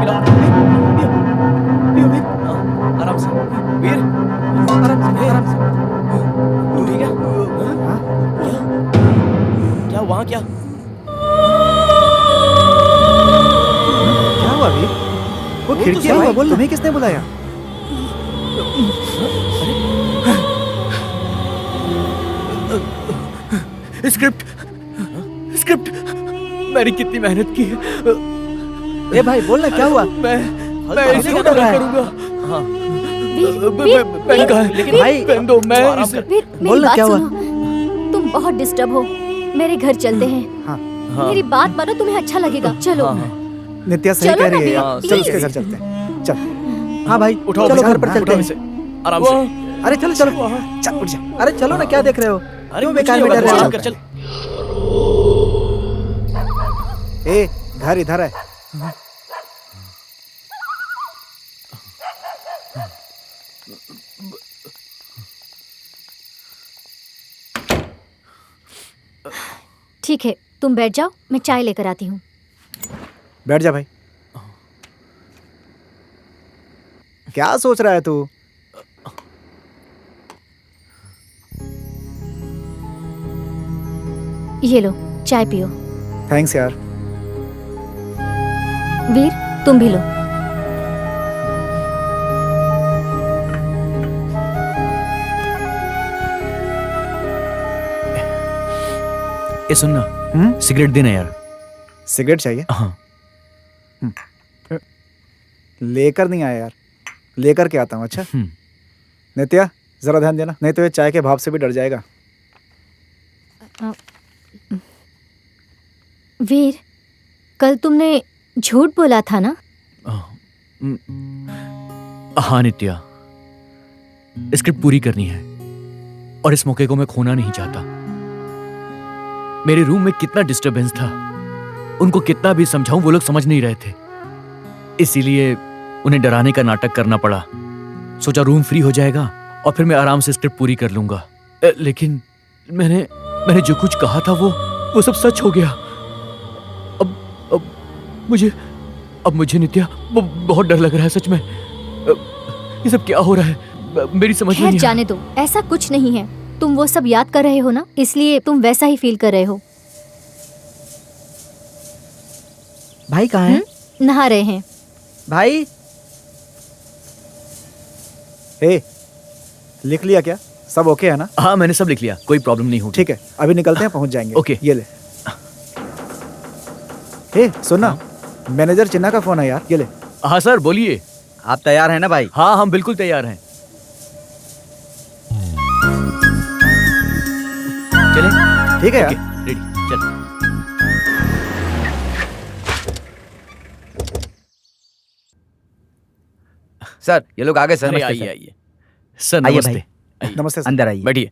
पिलाओ पियो वीर आराम से वीर आराम से तू ठीक है हाँ? क्या वहाँ क्या हुआ वीर? वो खिड़की है, बोल तुम्हें किसने बुलाया? स्क्रिप्ट मैंने कितनी मेहनत की है। ए भाई बोलना क्या हुआ? मैं इसे क्यों डर रहा है? करूंगा वीर, लेकिन भाई पेन दो मैं इसे वीर, मेरी बोलना बात क्या हुआ? सुनो। तुम बहुत डिस्टर्ब हो, मेरे घर चलते हैं। हाँ। मेरी बात मानो, तुम्हें अच्छा लगेगा। चलो। नित्या सही चलो कह ना रही है वीर, यार। चल प्लीज। उसके घर चलते हैं। चल। हाँ भाई उठाओ चलो इसे, घर पर चलते उठाओ हैं। इसे आराम से अरे चलो चलो चल उठ जा। अरे चलो ना, क्या देख रहे हो? अरे क्यों कुछ बेकार नहीं में होगा, डर रहे चल हो? कर चल ए घर इधर है। ठीक है, तुम बैठ जाओ, मैं चाय लेकर आती हूँ। बैठ जा भाई। क्या सोच रहा है तू? ये लो, चाय पियो। थैंक्स यार। वीर, तुम भी लो। ये सुनना, सिगरेट देना यार। सिगरेट चाहिए? हाँ। लेकर नहीं आया यार, लेकर के आता हूँ। अच्छा नित्या जरा ध्यान देना, नहीं तो ये चाय के भाव से भी डर जाएगा। वीर, कल तुमने झूठ बोला था ना? हाँ नित्या, स्क्रिप्ट पूरी करनी है और इस मौके को मैं खोना नहीं चाहता। मेरे रूम में कितना डिस्टरबेंस था, उनको कितना भी समझाऊं वो लोग समझ नहीं रहे थे, इसीलिए उन्हें डराने का नाटक करना पड़ा। सोचा रूम फ्री हो जाएगा और फिर मैं आराम से स्क्रिप्ट पूरी कर लूंगा। लेकिन मैंने जो कुछ कहा था वो सब सच हो गया। अब मुझे नित्या बहुत डर लग रहा है सच में। ये सब क्या हो रहा है, मेरी समझ में खैर नहीं आ जाने दो, ऐसा कुछ नहीं है। तुम वो सब याद कर रहे हो ना, इसलिए तुम वैसा ही फील कर रहे हो। भाई कहाँ है? नहा रहे हैं। भाई ए लिख लिया क्या? सब ओके है ना? हाँ मैंने सब लिख लिया, कोई प्रॉब्लम नहीं होगी। ठीक है, अभी निकलते हैं, पहुंच जाएंगे। ओके। ये ले। ए सुनना, मैनेजर चिन्ना का फोन है यार, ये ले। हाँ सर बोलिए। आप तैयार हैं ना भाई? हाँ हम बिल्कुल तैयार हैं। चलें? ठीक है यार। ओके, रेडी, चल। सर ये लोग आगे सर। अरे नमस्ते, आइए सर। आइए सर आइए नमस्ते। भाई। नमस्ते सर। अंदर आइए। बैठिए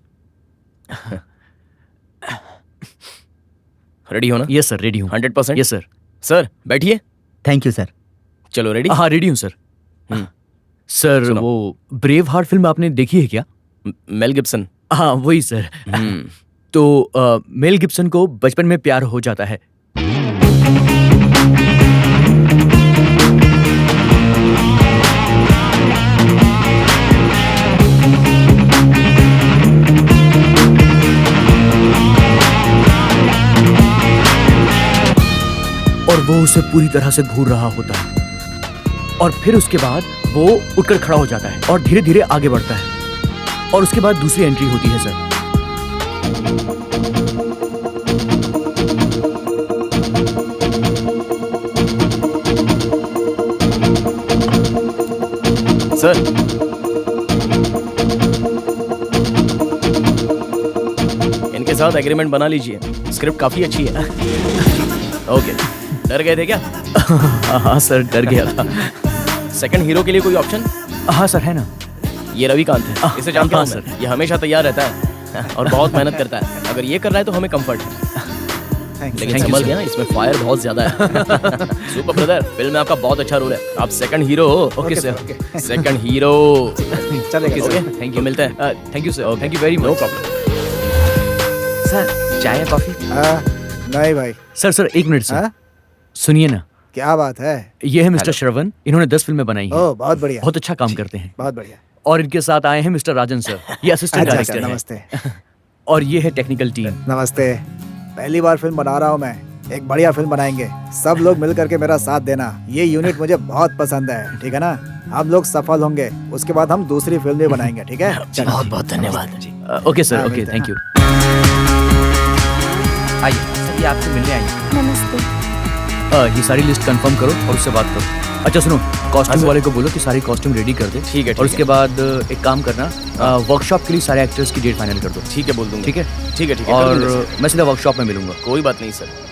रेडी हो ना? यस सर, रेडी हूँ। 100%? Yes sir. सर बैठिए। Thank you sir. चलो रेडी? हाँ रेडी हूँ सर। हम्म। सर सुनो। वो ब्रेव हार्ट फिल्म आपने देखी है क्या? Mel Gibson. हाँ वही सर। हम्म। तो मेल गिब्सन को बचपन में प्यार हो जाता है। और वो उसे पूरी तरह से घूर रहा होता है और फिर उसके बाद वो उठकर खड़ा हो जाता है और धीरे धीरे आगे बढ़ता है और उसके बाद दूसरी एंट्री होती है सर। सर इनके साथ एग्रीमेंट बना लीजिए, स्क्रिप्ट काफी अच्छी है। ओके, डर गए थे क्या? हाँ सर डर गया था। सेकंड हीरो के लिए कोई ऑप्शन? हाँ सर है ना। ये रविकांत है, इसे जानता हाँ, हूं मैं। ये हमेशा तैयार रहता है और बहुत मेहनत करता है। अगर ये कर रहा है तो हमें कंफर्ट है, लेकिन Thank you, संभल sir. गया ना, इसमें फायर बहुत ज्यादा है। सुपर ब्रदर, फिल्म में आपका बहुत अच्छा रोल है। आप सेकंड हीरो हो। Okay Okay, sir. okay. Second hero. चलेगा ओके, सर। थैंक यू, मिलते हैं। Thank you sir, thank you very no much. Problem. Sir चाय या कॉफी? नहीं भाई। सर एक मिनट सर, हाँ? सुनिए ना। क्या बात है। ये है मिस्टर श्रवण, इन्होंने 10 फिल्में बनाई हैं। ओह बहुत बढ़िया, बहुत अच्छा काम करते हैं। बहुत बढ़िया। और इनके साथ आए हैं मिस्टर राजन सर, ये असिस्टेंट अच्छा, डायरेक्टर हैं। नमस्ते। और ये है टेक्निकल टीम। नमस्ते। पहली बार फिल्म बना रहा हूँ मैं, एक बढ़िया फिल्म बनाएंगे। सब लोग मिल करके मेरा साथ देना। ये यूनिट मुझे बहुत पसंद है, ठीक है ना। हम लोग सफल होंगे, उसके बाद हम दूसरी फिल्म भी बनाएंगे, ठीक है। बहुत बहुत धन्यवाद। ओके सर, हाँ, ओके, मिलते हैं। Thank you. आइए सर, ये आपसे मिलने आई। नमस्ते। ये सारी लिस्ट कंफर्म करो और उससे बात करो। अच्छा सुनो, कॉस्ट्यूम वाले को बोलो कि सारी कॉस्ट्यूम रेडी कर दे। ठीक है, और उसके बाद एक काम करना, वर्कशॉप के लिए सारे एक्टर्स की डेट फाइनल कर दो। ठीक है, बोल दूंगा। ठीक है, ठीक है, ठीक है, और कर दूंगा सर। मैं सीधा वर्कशॉप में मिलूंगा। कोई बात नहीं सर।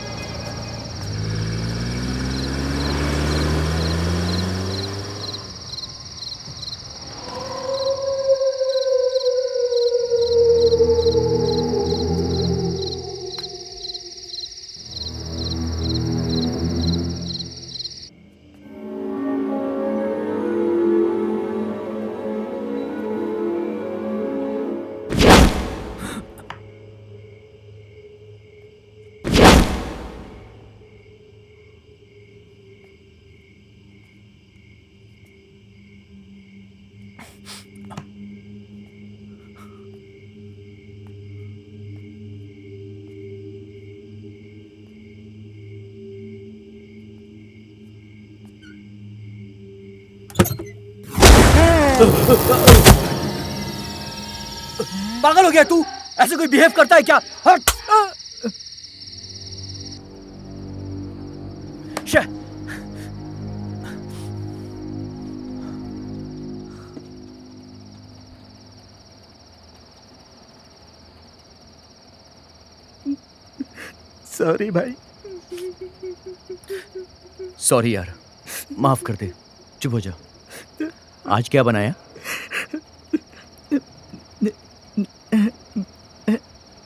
पागल हो गया तू? ऐसे कोई बिहेव करता है क्या? हट! शे! सॉरी भाई। सॉरी यार, माफ कर दे, चुप हो जा। आज क्या बनाया?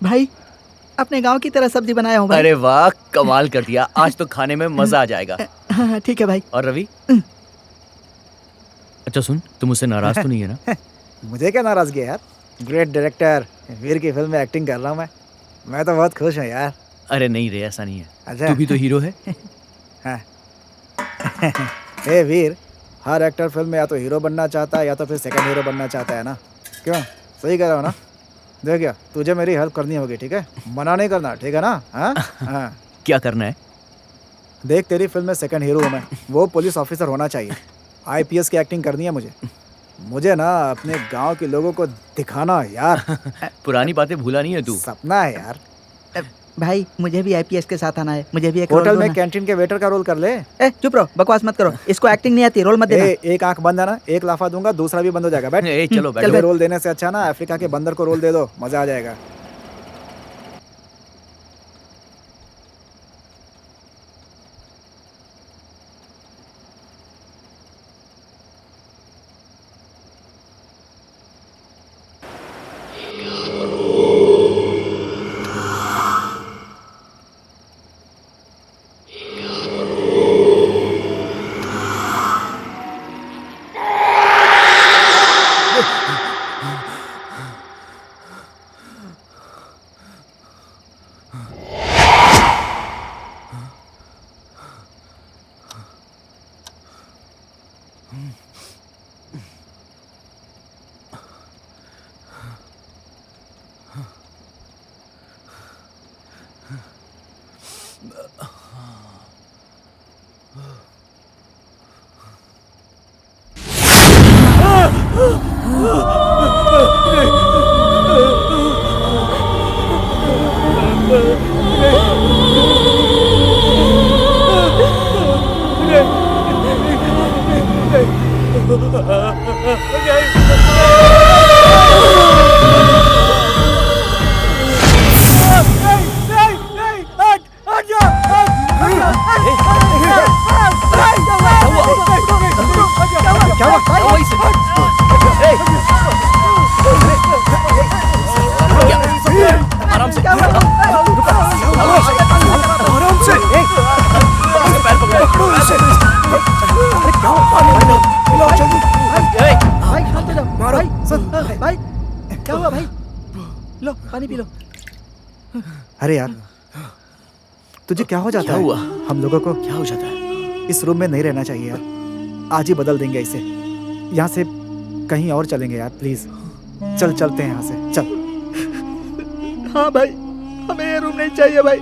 भाई अपने गांव की तरह सब्जी बनाया हूँ भाई। अरे वाह, कमाल कर दिया। आज तो खाने में मजा आ जाएगा। हाँ ठीक है भाई। और रवि? अच्छा सुन, तुम मुझसे नाराज तो नहीं है ना? मुझे क्या नाराजगी है यार, ग्रेट डायरेक्टर वीर की फिल्म में एक्टिंग कर रहा हूँ मैं तो बहुत खुश हूँ यार। अरे नहीं रे, ऐसा नहीं है। अच्छा। तू भी तो हीरो है। हाँ। ए वीर, हर एक्टर फिल्म में या तो हीरो बनना चाहता है या तो फिर सेकंड हीरो बनना चाहता है ना। क्यों, सही कह रहा हूँ ना? देख क्या, तुझे मेरी हेल्प करनी होगी, ठीक है। मना नहीं करना, ठीक है ना। हाँ हाँ। क्या करना है? देख, तेरी फिल्म में सेकंड हीरो हूँ मैं, वो पुलिस ऑफिसर होना चाहिए। आईपीएस की एक्टिंग करनी है मुझे ना अपने गांव के लोगों को दिखाना यार। पुरानी बातें भूला नहीं है तू? सपना है यार। भाई मुझे भी आईपीएस के साथ आना है, मुझे भी एक होटल रोल में दो ना। कैंटीन के वेटर का रोल कर ले। ए चुप रहो, बकवास मत करो, इसको एक्टिंग नहीं आती, रोल मत देना। एक आंख बंद है ना, एक लाफा दूंगा दूसरा भी बंद हो जाएगा। बैठ। ए, चलो बैठो। तुम्हें रोल देने से अच्छा ना अफ्रीका के बंदर को रोल दे दो, मजा आ जाएगा। आराम से। आराम से। पैर पकड़ो। भाई शांत हो जाओ। भाई भाई क्या हुआ भाई? लो पानी पी लो। अरे यार, तुझे क्या हो जाता है? क्या हुआ? हम लोगों को क्या हो जाता है? इस रूम में नहीं रहना चाहिए यार। आज ही बदल देंगे इसे। यहाँ से कहीं और चलेंगे यार, प्लीज। चलते हैं यहाँ से, चल। हाँ भाई, हमें ये रूम नहीं चाहिए भाई।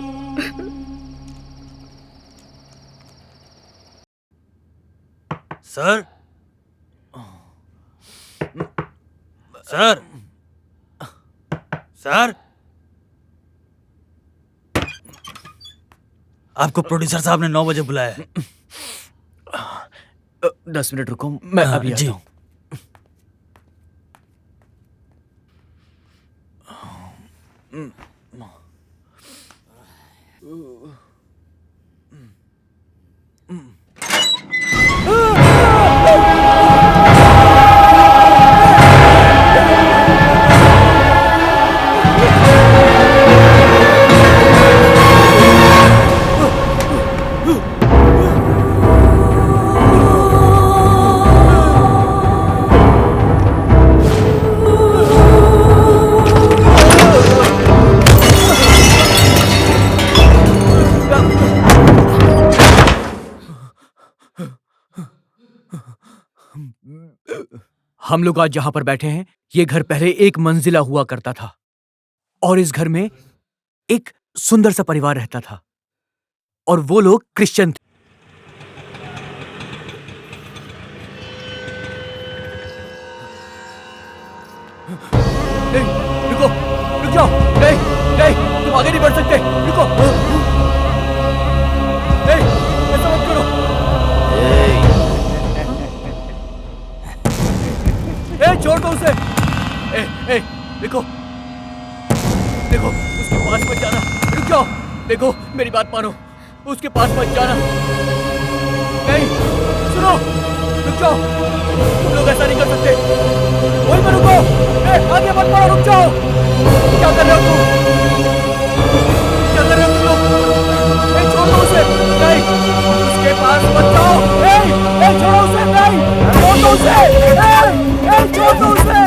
सर, सर, सर, आपको प्रोड्यूसर साहब ने 9 बजे बुलाया है। 10 मिनट रुको, मैं अभी जी। आता हूँ। हम लोग आज जहां पर बैठे हैं, ये घर पहले एक मंजिला हुआ करता था और इस घर में एक सुंदर सा परिवार रहता था और वो लोग क्रिश्चियन थे। नहीं, रुको, रुक जाओ। नहीं, नहीं, तुम आगे नहीं बढ़ सकते। रुको। नहीं, ऐसा मत करो। छोड़ दो उसे। देखो, देखो, उसके पास मत जाना। रुक जाओ। देखो, मेरी बात मानो, उसके पास मत जाना। नहीं, सुनो, रुक जाओ। तुम लोग ऐसा नहीं कर सकते। वहीं पर रुको। आगे मत बढ़ो, रुक जाओ। क्या कर रहे हो तुम? क्या कर रहे हो तुम लोग? छोड़ दो उसे। नहीं, उसके पास मत जाओ। छोड़ो उसे। नहीं, छोड़ दो उसे। छोड़ दो उसे।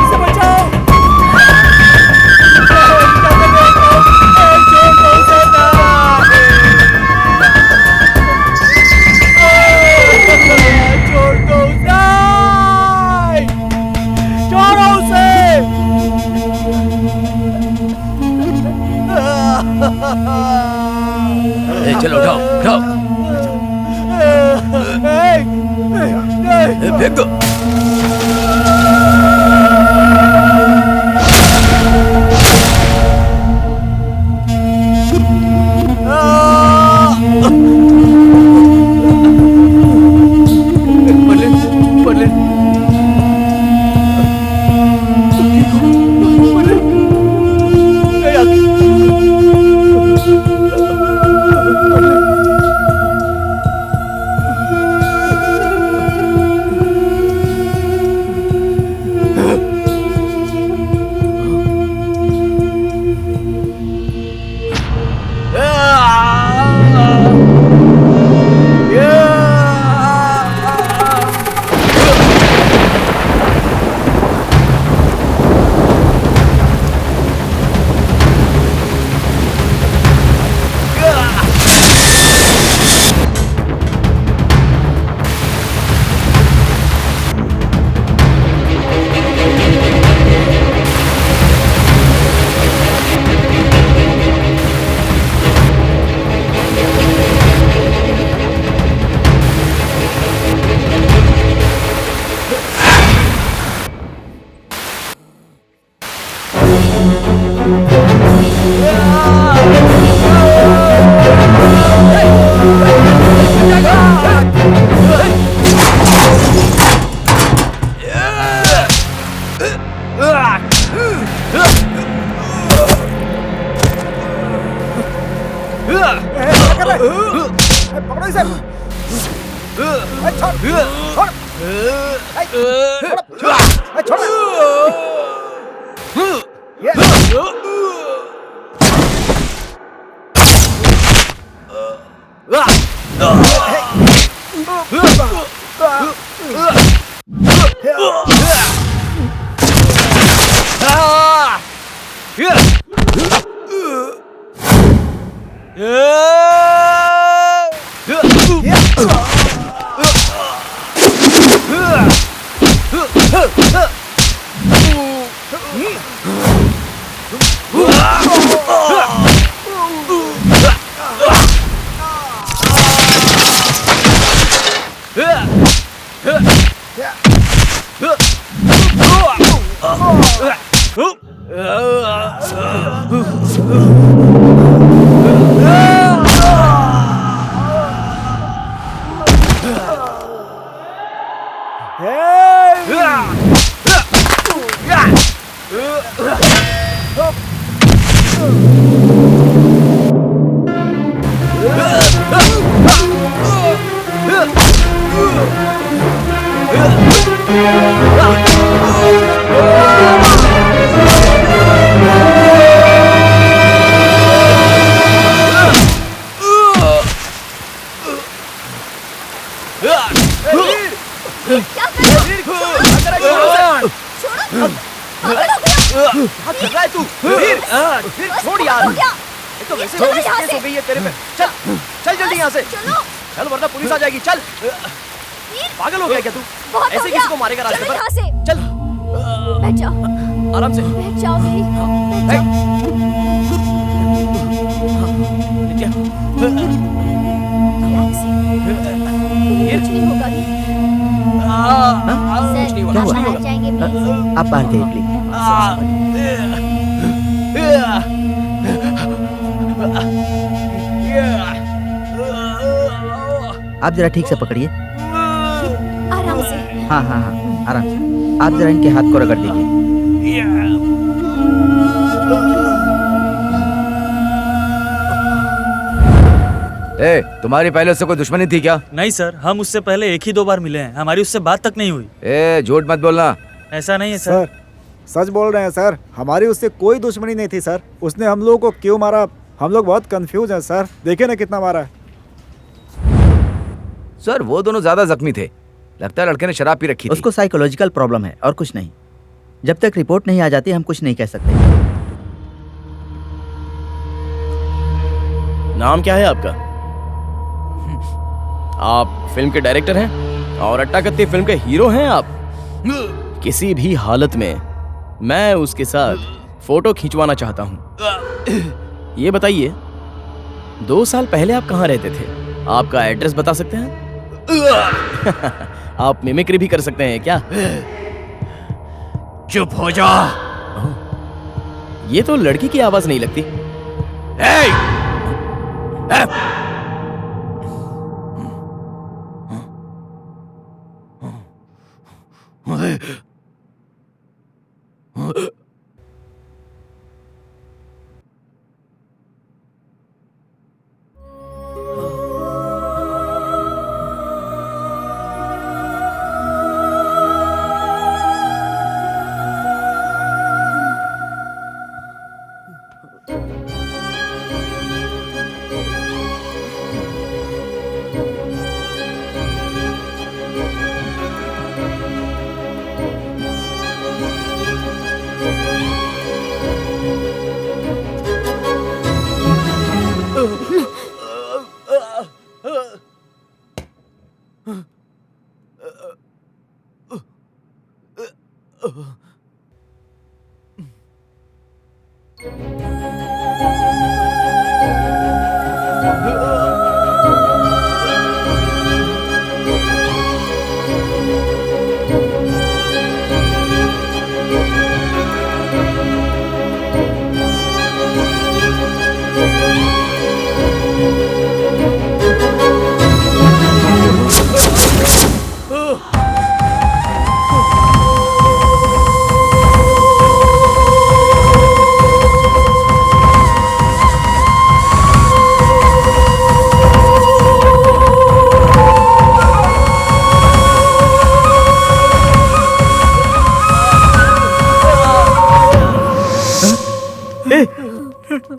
इसे बचाओ। छोड़ दो उसे। छोड़ो उसे। चलो उठाओ, उठाओ। फेंक दो। पकड़ो इसे। छोड़। छोड़ यार, एक तो वैसे चलो केस यहाँ से। हो गई है तेरे पे। चल चल जल्दी यहाँ से, चल वरना पुलिस आ जाएगी। चल, पागल हो गया क्या तू? बहुत हो ऐसे गया। किसी को मारेगा रास्ते चलो पर? यहाँ से। चल बैठ जाओ, आराम से। बैठ जाओ मेरी, बैठ हे। जाओ। नित्या, रिलैक्स। कुछ नहीं होगा अभी। कुछ नहीं सर, होगा। आप बाहर जाएंगे प्लीज। आप बाहर जाइए प्लीज। आप जरा ठीक से पकड़िए। आराम से। हाँ हाँ हाँ, आराम से। आप जरा इनके हाथ को रगड़ दीजिए। ए, तुम्हारी पहले उससे कोई दुश्मनी थी क्या? नहीं सर, हम उससे पहले एक ही 2 बार मिले हैं, हमारी उससे बात तक नहीं हुई। ए, झूठ मत बोलना। ऐसा नहीं है सर। सर, सच बोल रहे हैं सर, हमारी उससे कोई दुश्मनी नहीं थी सर। उसने हम लोगों को क्यों मारा, हम लोग बहुत कंफ्यूज हैं सर। देखिए ना कितना मारा है। सर, वो दोनों ज्यादा जख्मी थे। लगता है लड़के ने शराब पी रखी थी। उसको साइकोलॉजिकल प्रॉब्लम है और कुछ नहीं। जब तक रिपोर्ट नहीं आ जाती हम कुछ नहीं कह सकते। नाम क्या है आपका? आप फिल्म के डायरेक्टर हैं और अट्टा कत्ती फिल्म के हीरो हैं आप। किसी भी हालत में मैं उसके साथ फोटो खिंचवाना चाहता हूं। ये बताइए, 2 साल पहले आप कहाँ रहते थे? आपका एड्रेस बता सकते हैं? आप मिमिक्री भी कर सकते हैं क्या? चुप हो जा। ये तो लड़की की आवाज नहीं लगती।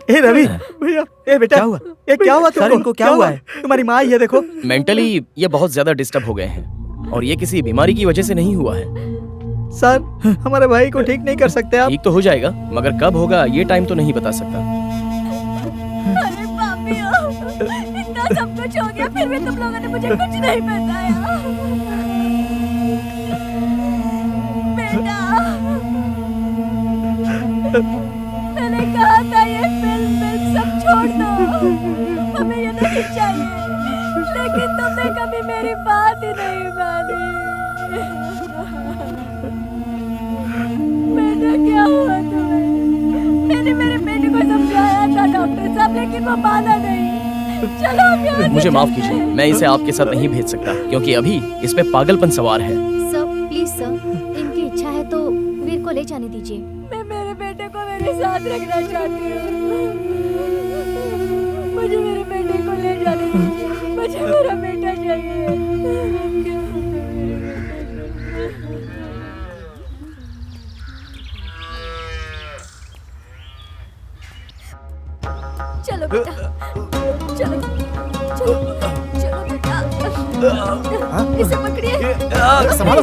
ए रवि भैया, ए बेटा क्या हुआ? ये क्या हुआ तुमको? इनको क्या हुआ है? तुम्हारी माँ ये देखो। मेंटली ये बहुत ज्यादा डिस्टर्ब हो गए हैं और ये किसी बीमारी की वजह से नहीं हुआ है। सर, हमारे भाई को ठीक नहीं कर सकते आप? ठीक तो हो जाएगा, मगर कब होगा ये टाइम तो नहीं बता सकता। अरे पापा, भी हो, इतना सब कुछ हो गया फिर भी तुम लोगों ने मुझे कुछ नहीं बताया। बेटा, मैंने कहा था ये फिल्म सब छोड़ दो, हमें ये नहीं चाहिए, लेकिन तुमने कभी मेरी बात ही नहीं मानी। बेटा क्या हुआ तुम्हें? मैंने मेरे बेटे को समझाया था डॉक्टर साहब, लेकिन वो माना नहीं। चलो अब यहाँ से मुझे माफ चलते कीजिए, हैं। मैं इसे आपके साथ नहीं भेज सकता क्योंकि अभी इस पे पागलपन सवार है। सर प्लीज सर, इनकी इच्छा है तो वीर को ले जाने दीजिए। मैं मेरे बेटे को मेरे साथ रखना चाहती हूँ, मुझे मेरे बेटे को ले जाने दीजिए, मुझे मेरा बेटा चाहिए। चलो बेटा, चलो चलो चलो बेटा, इसे पकड़िए, संभालो।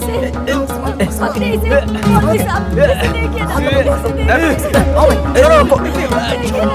पकड़िए इसे, मौलवी साहब, इसे देखिए ना, इसे देखिए। आओ भाई, देखिए ना।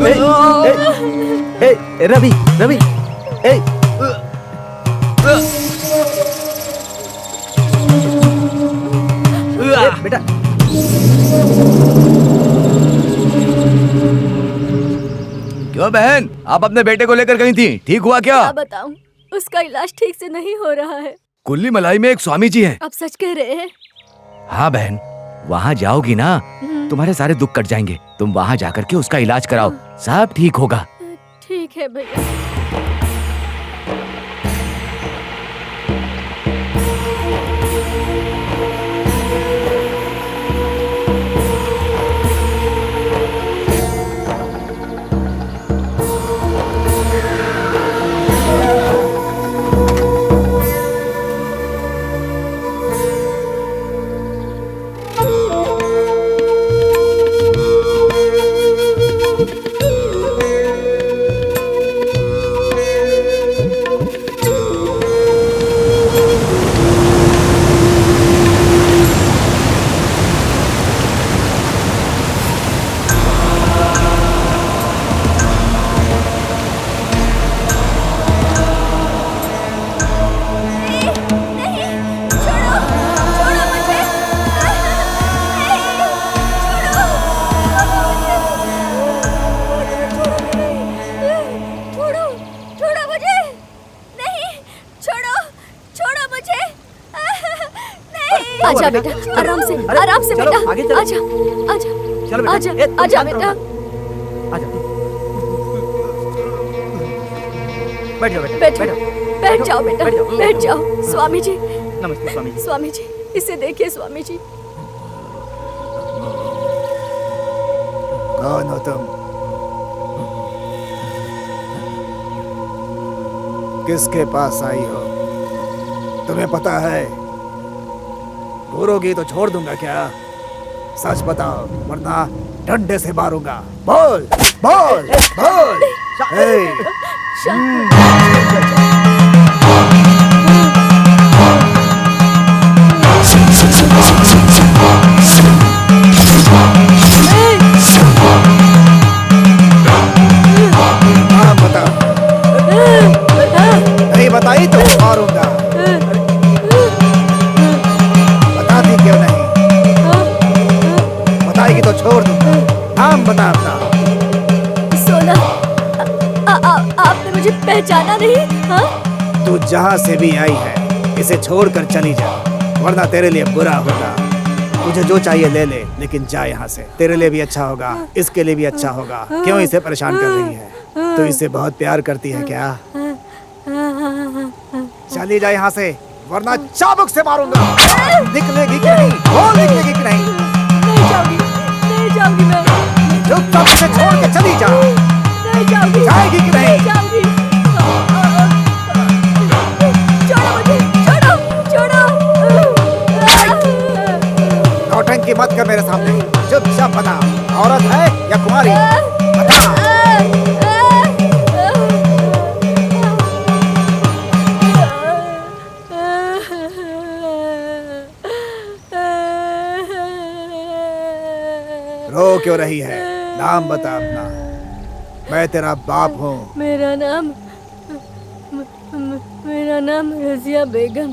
मेरा बेटा, रवि रवि ए बेटा क्यों बहन, आप अपने बेटे को लेकर गई थी, ठीक हुआ क्या? क्या बताऊं, उसका इलाज ठीक से नहीं हो रहा है। कुल्ली मलाई में एक स्वामी जी हैं। आप सच कह रहे हैं? हाँ बहन, वहाँ जाओगी ना, तुम्हारे सारे दुख कट जाएंगे। तुम वहाँ जाकर के उसका इलाज कराओ, सब ठीक होगा। ठीक है भैया। आजा बेटा, आराम से चलो, बेटा, आगे चलो। आजा आजा चलो बेटा, आजा ए, तुम आजा शांत रहो। बेटा, आजा बैठ जाओ बेटा, बैठो, बैठो। बैठ जाओ बेटा, बैठ जाओ। बैठ जाओ। स्वामी जी, नमस्ते स्वामी जी। स्वामी जी, इसे देखिए स्वामी जी। कौन हो तुम? किसके पास आई हो? तुम्हें पता है घूरोगी तो छोड़ दूंगा क्या? सच बताओ, वरना डंडे से मारूंगा। बोल बोल बोल। हाँ बता, नहीं बताई तो मारूंगा। बताती क्यों नहीं? बताएगी तो छोड़ दूंगा। नाम बता अपना। सोना, आपने मुझे पहचाना नहीं? हाँ? तू जहाँ से भी आई है, इसे छोड़कर चली जा, वरना तेरे लिए बुरा होगा। तुझे जो चाहिए ले ले, लेकिन जा यहाँ से। तेरे लिए भी अच्छा होगा, इसके लिए भी अच्छा होगा। क्यों इसे परेशान कर रही है? तू इसे बहुत प्यार करती है क्या? चली जा यहाँ से, वरना चाबुक से मारूंगा। निकलेगी कि नहीं? बोल, निकलेगी कि नहीं? नहीं जाऊंगी मैं। चुपचाप इसे छोड़ के चली जा। नहीं जाऊंगी। जाएगी कि नहीं? जाऊंगी। छोड़ो मुझे, छोड़ो, छोड़ो। कर मेरे सामने। चुपचाप बता, औरत है या कुमारी? बता। रो क्यों रही है? नाम बता अपना। मैं तेरा बाप हूँ। मेरा नाम रजिया बेगम।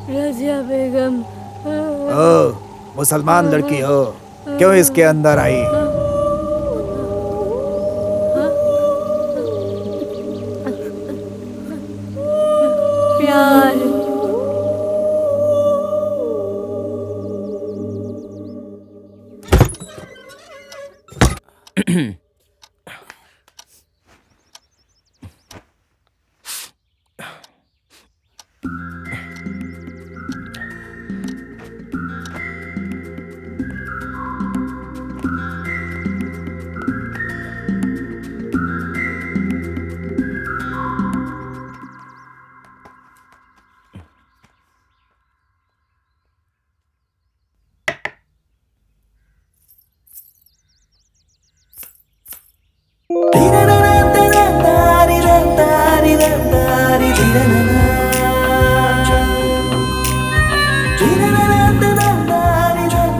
रजिया बेगम। ओ, मुसलमान लड़की हो, क्यों इसके अंदर आई? प्यार।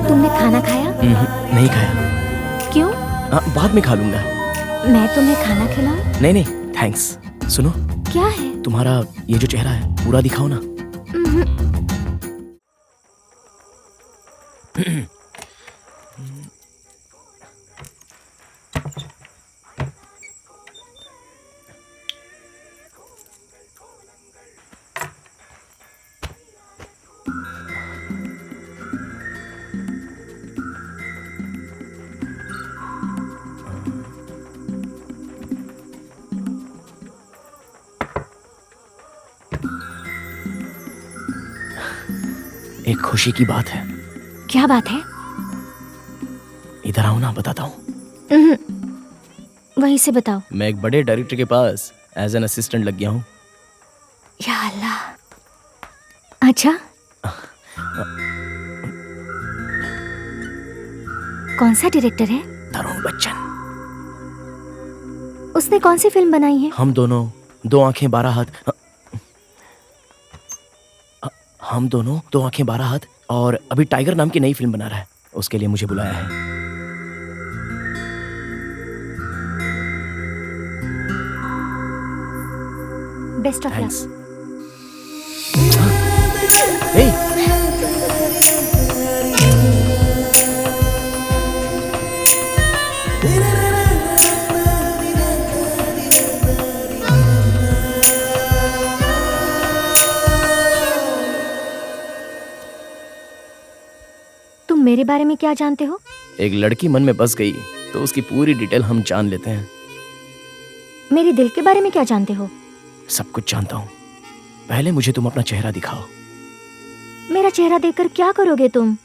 तुमने खाना खाया? नहीं खाया। क्यों? बाद में खा लूंगा। मैं तुम्हें खाना खिलाऊं? नहीं नहीं थैंक्स। सुनो, क्या है? तुम्हारा ये जो चेहरा है पूरा दिखाओ ना। एक खुशी की बात है। क्या बात है? इधर आओ ना, बताता हूँ। वहीं से बताओ। मैं एक बड़े डायरेक्टर के पास एज एन असिस्टेंट लग गया हूँ। या अल्लाह। अच्छा, कौन सा डायरेक्टर है? तरुण बच्चन। उसने कौन सी फिल्म बनाई है? हम दोनों, दो आंखें 12 हाथ। हम दोनों, दो आंखें 12 हाथ, और अभी टाइगर नाम की नई फिल्म बना रहा है। उसके लिए मुझे बुलाया है। Best of thanks. लक। हे, तुम मेरे बारे में क्या जानते हो? एक लड़की मन में बस गई तो उसकी पूरी डिटेल हम जान लेते हैं। मेरे दिल के बारे में क्या जानते हो? सब कुछ जानता हूँ। पहले मुझे तुम अपना चेहरा दिखाओ। मेरा चेहरा देखकर क्या करोगे तुम?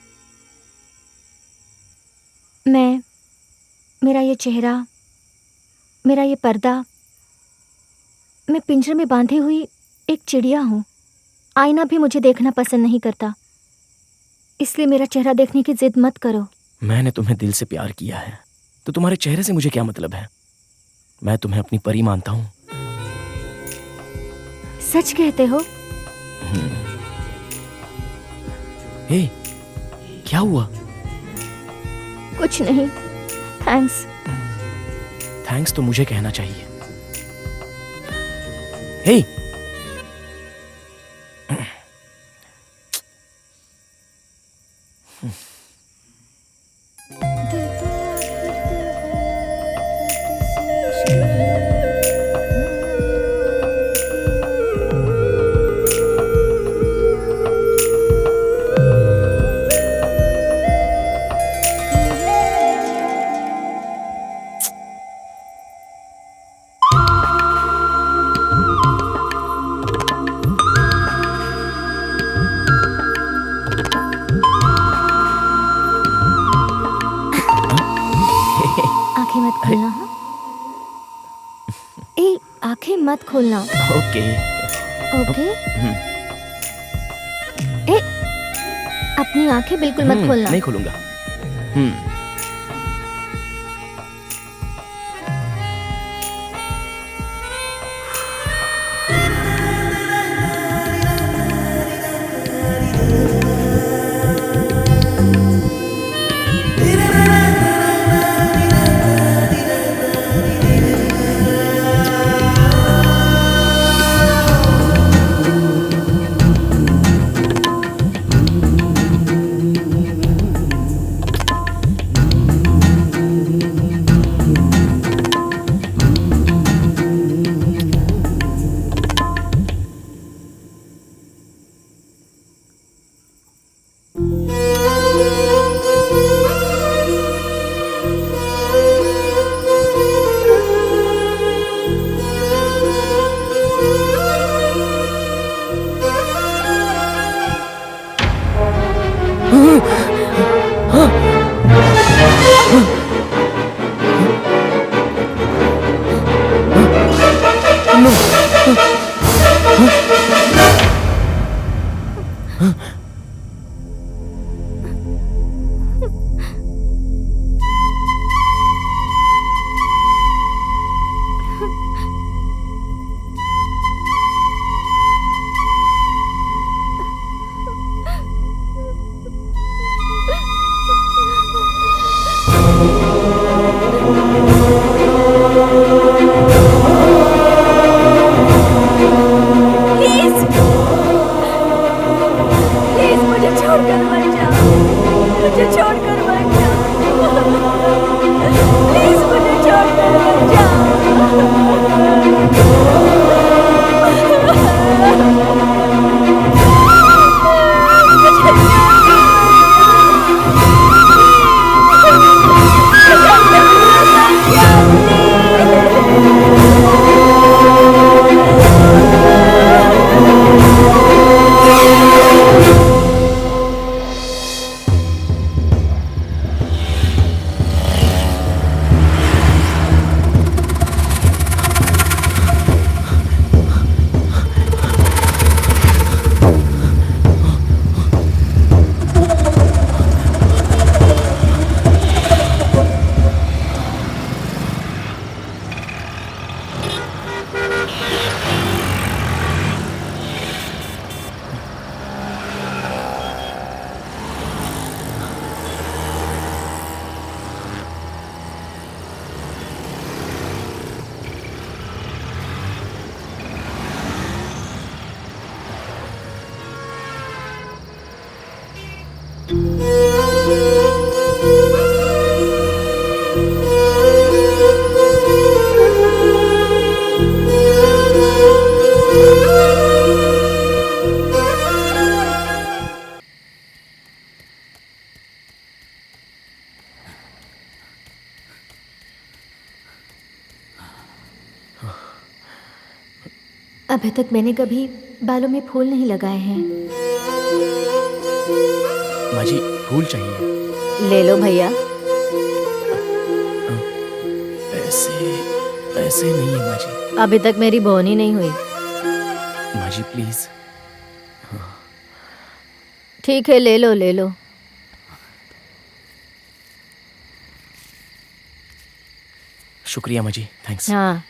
मेरा ये चेहरा, मेरा ये पर्दा, मैं पिंजरे में बांधी हुई एक चिड़िया हूँ। आईना भी मुझे देखना पसंद नहीं करता, इसलिए मेरा चेहरा देखने की जिद मत करो। मैंने तुम्हें दिल से प्यार किया है तो तुम्हारे चेहरे से मुझे क्या मतलब है? मैं तुम्हें अपनी परी मानता हूँ। सच कहते हो? हे, क्या हुआ? कुछ नहीं, थैंक्स। थैंक्स तो मुझे कहना चाहिए। हे, आंखें मत खोलना। हाँ? ए, आंखें मत खोलना। ओके। ओके? अपनी आंखें बिल्कुल मत खोलना। नहीं खोलूंगा। हम्म। प्लीज मुझे छोड़कर मत जाओ, मुझे छोड़कर मत जाओ, प्लीज मुझे छोड़कर मत अभी तक मैंने कभी बालों में फूल नहीं लगाए हैं। माँ जी फूल चाहिए। ले लो भैया। पैसे पैसे नहीं है माँ जी। अभी तक मेरी बोनी नहीं हुई। माँ जी प्लीज। ठीक है, ले लो ले लो। शुक्रिया माँ जी, थैंक्स। हाँ।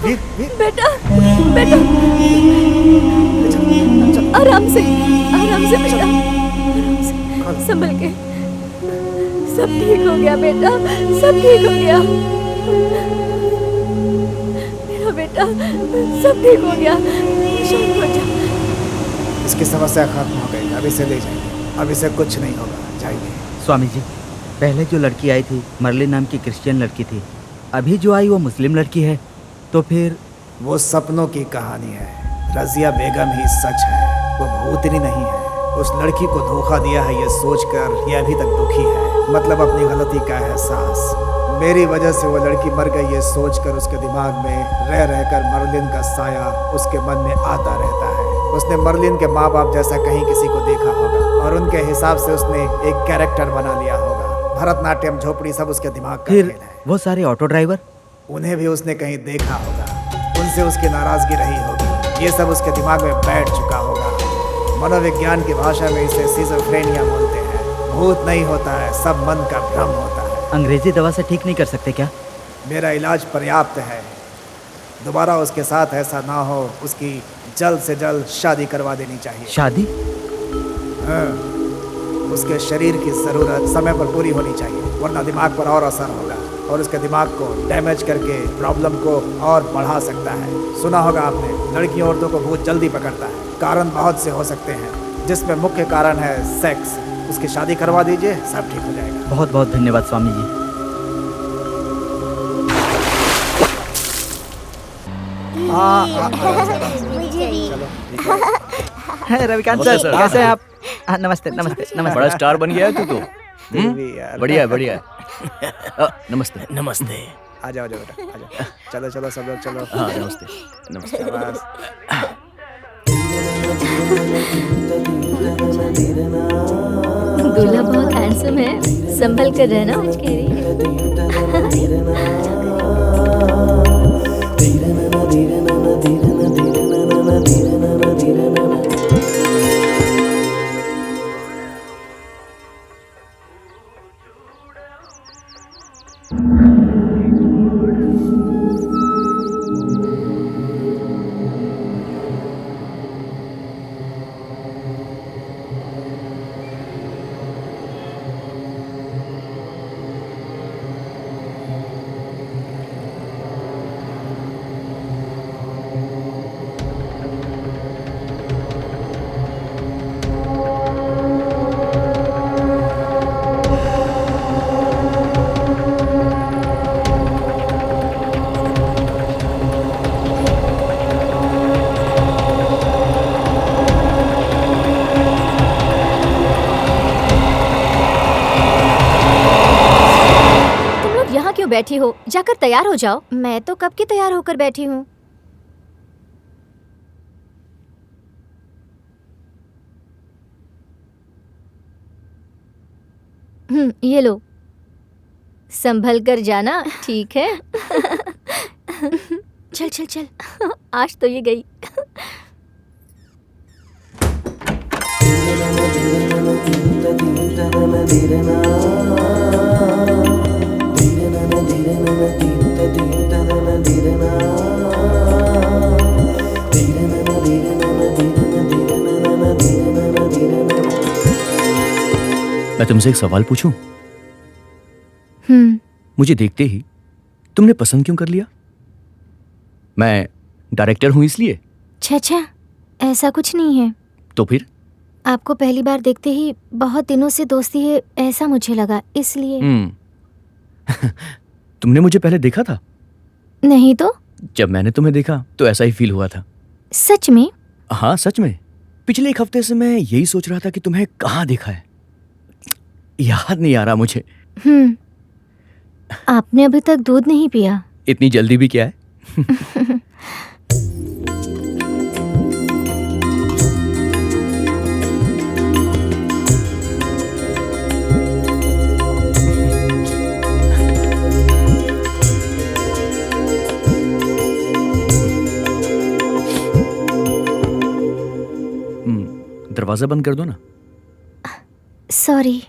वीर वीर बेटा बेटा आराम से बेटा, आराम से, संभल के। सब ठीक हो गया बेटा, सब ठीक हो गया मेरा बेटा, सब ठीक हो गया। शांत हो जा। इसकी समस्या खत्म हो गई, अब इसे ले जाइए, अब इसे कुछ नहीं होगा, जाइए। स्वामी जी, पहले जो लड़की आई थी मर्लिन नाम की क्रिश्चियन लड़की थी, अभी जो आई वो मुस्लिम लड़की है, तो फिर? वो सपनों की कहानी है। रजिया बेगम ही सच है, वो भूतनी नहीं है। उस लड़की को धोखा दिया है ये सोचकर ये अभी तक दुखी है, मतलब अपनी गलती का एहसास। मेरी वजह से वो लड़की मर गई ये सोचकर उसके दिमाग में रह रहकर मर्लिन का साया उसके मन में आता रहता है। उसने मर्लिन के माँ बाप जैसा कहीं किसी को देखा होगा और उनके हिसाब से उसने एक कैरेक्टर बना लिया होगा। भरतनाट्यम, झोपड़ी सब उसके दिमाग का खेल है। वो सारे ऑटो ड्राइवर, उन्हें भी उसने कहीं देखा होगा, उनसे उसकी नाराजगी रही होगी, ये सब उसके दिमाग में बैठ चुका होगा। मनोविज्ञान की भाषा में इसे सिजोफ्रेनिया बोलते हैं। भूत नहीं होता है, सब मन का भ्रम होता है। अंग्रेजी दवा से ठीक नहीं कर सकते क्या? मेरा इलाज पर्याप्त है, दोबारा उसके साथ ऐसा ना हो, उसकी जल्द से जल्द शादी करवा देनी चाहिए। शादी? हाँ, उसके शरीर की ज़रूरत समय पर पूरी होनी चाहिए, वरना दिमाग पर और असर होगा और उसके दिमाग को डैमेज करके प्रॉब्लम को और बढ़ा सकता है। सुना होगा आपने, लड़कियों औरतों को बहुत जल्दी पकड़ता है। कारण बहुत से हो सकते हैं, जिसमें मुख्य कारण है सेक्स। उसकी शादी करवा दीजिए, सब ठीक हो जाएगा। बहुत बहुत धन्यवाद स्वामी जी। रविकांत सर, कैसे हैं आप? नमस्ते नमस्ते नमस्ते। बड़ा स्टार बन गया है तू तो। बढ़िया है, बढ़िया है। नमस्ते। नमस्ते। आ जाओ बेटा, आ जाओ। चलो चलो सब लोग चलो। हाँ, नमस्ते नमस्ते। शाबाश। दूल्हा बहुत हैंडसम है, संभल कर रहना मुझे। बैठी हो, जाकर तैयार हो जाओ। मैं तो कब की तैयार होकर बैठी हूँ। ये लो, संभल कर जाना, ठीक है? चल चल चल, आज तो ये गई। मैं तुमसे एक सवाल पूछूं? मुझे देखते ही तुमने पसंद क्यों कर लिया? मैं डायरेक्टर हूं इसलिए? छा, ऐसा कुछ नहीं है। तो फिर? आपको पहली बार देखते ही बहुत दिनों से दोस्ती है ऐसा मुझे लगा, इसलिए। तुमने मुझे पहले देखा था? नहीं तो। जब मैंने तुम्हें देखा तो ऐसा ही फील हुआ था। सच में? हाँ सच में। पिछले एक हफ्ते से मैं यही सोच रहा था कि तुम्हें कहाँ देखा है, याद नहीं आ रहा मुझे। आपने अभी तक दूध नहीं पिया? इतनी जल्दी भी क्या है? दरवाजा बंद कर दो ना। सॉरी।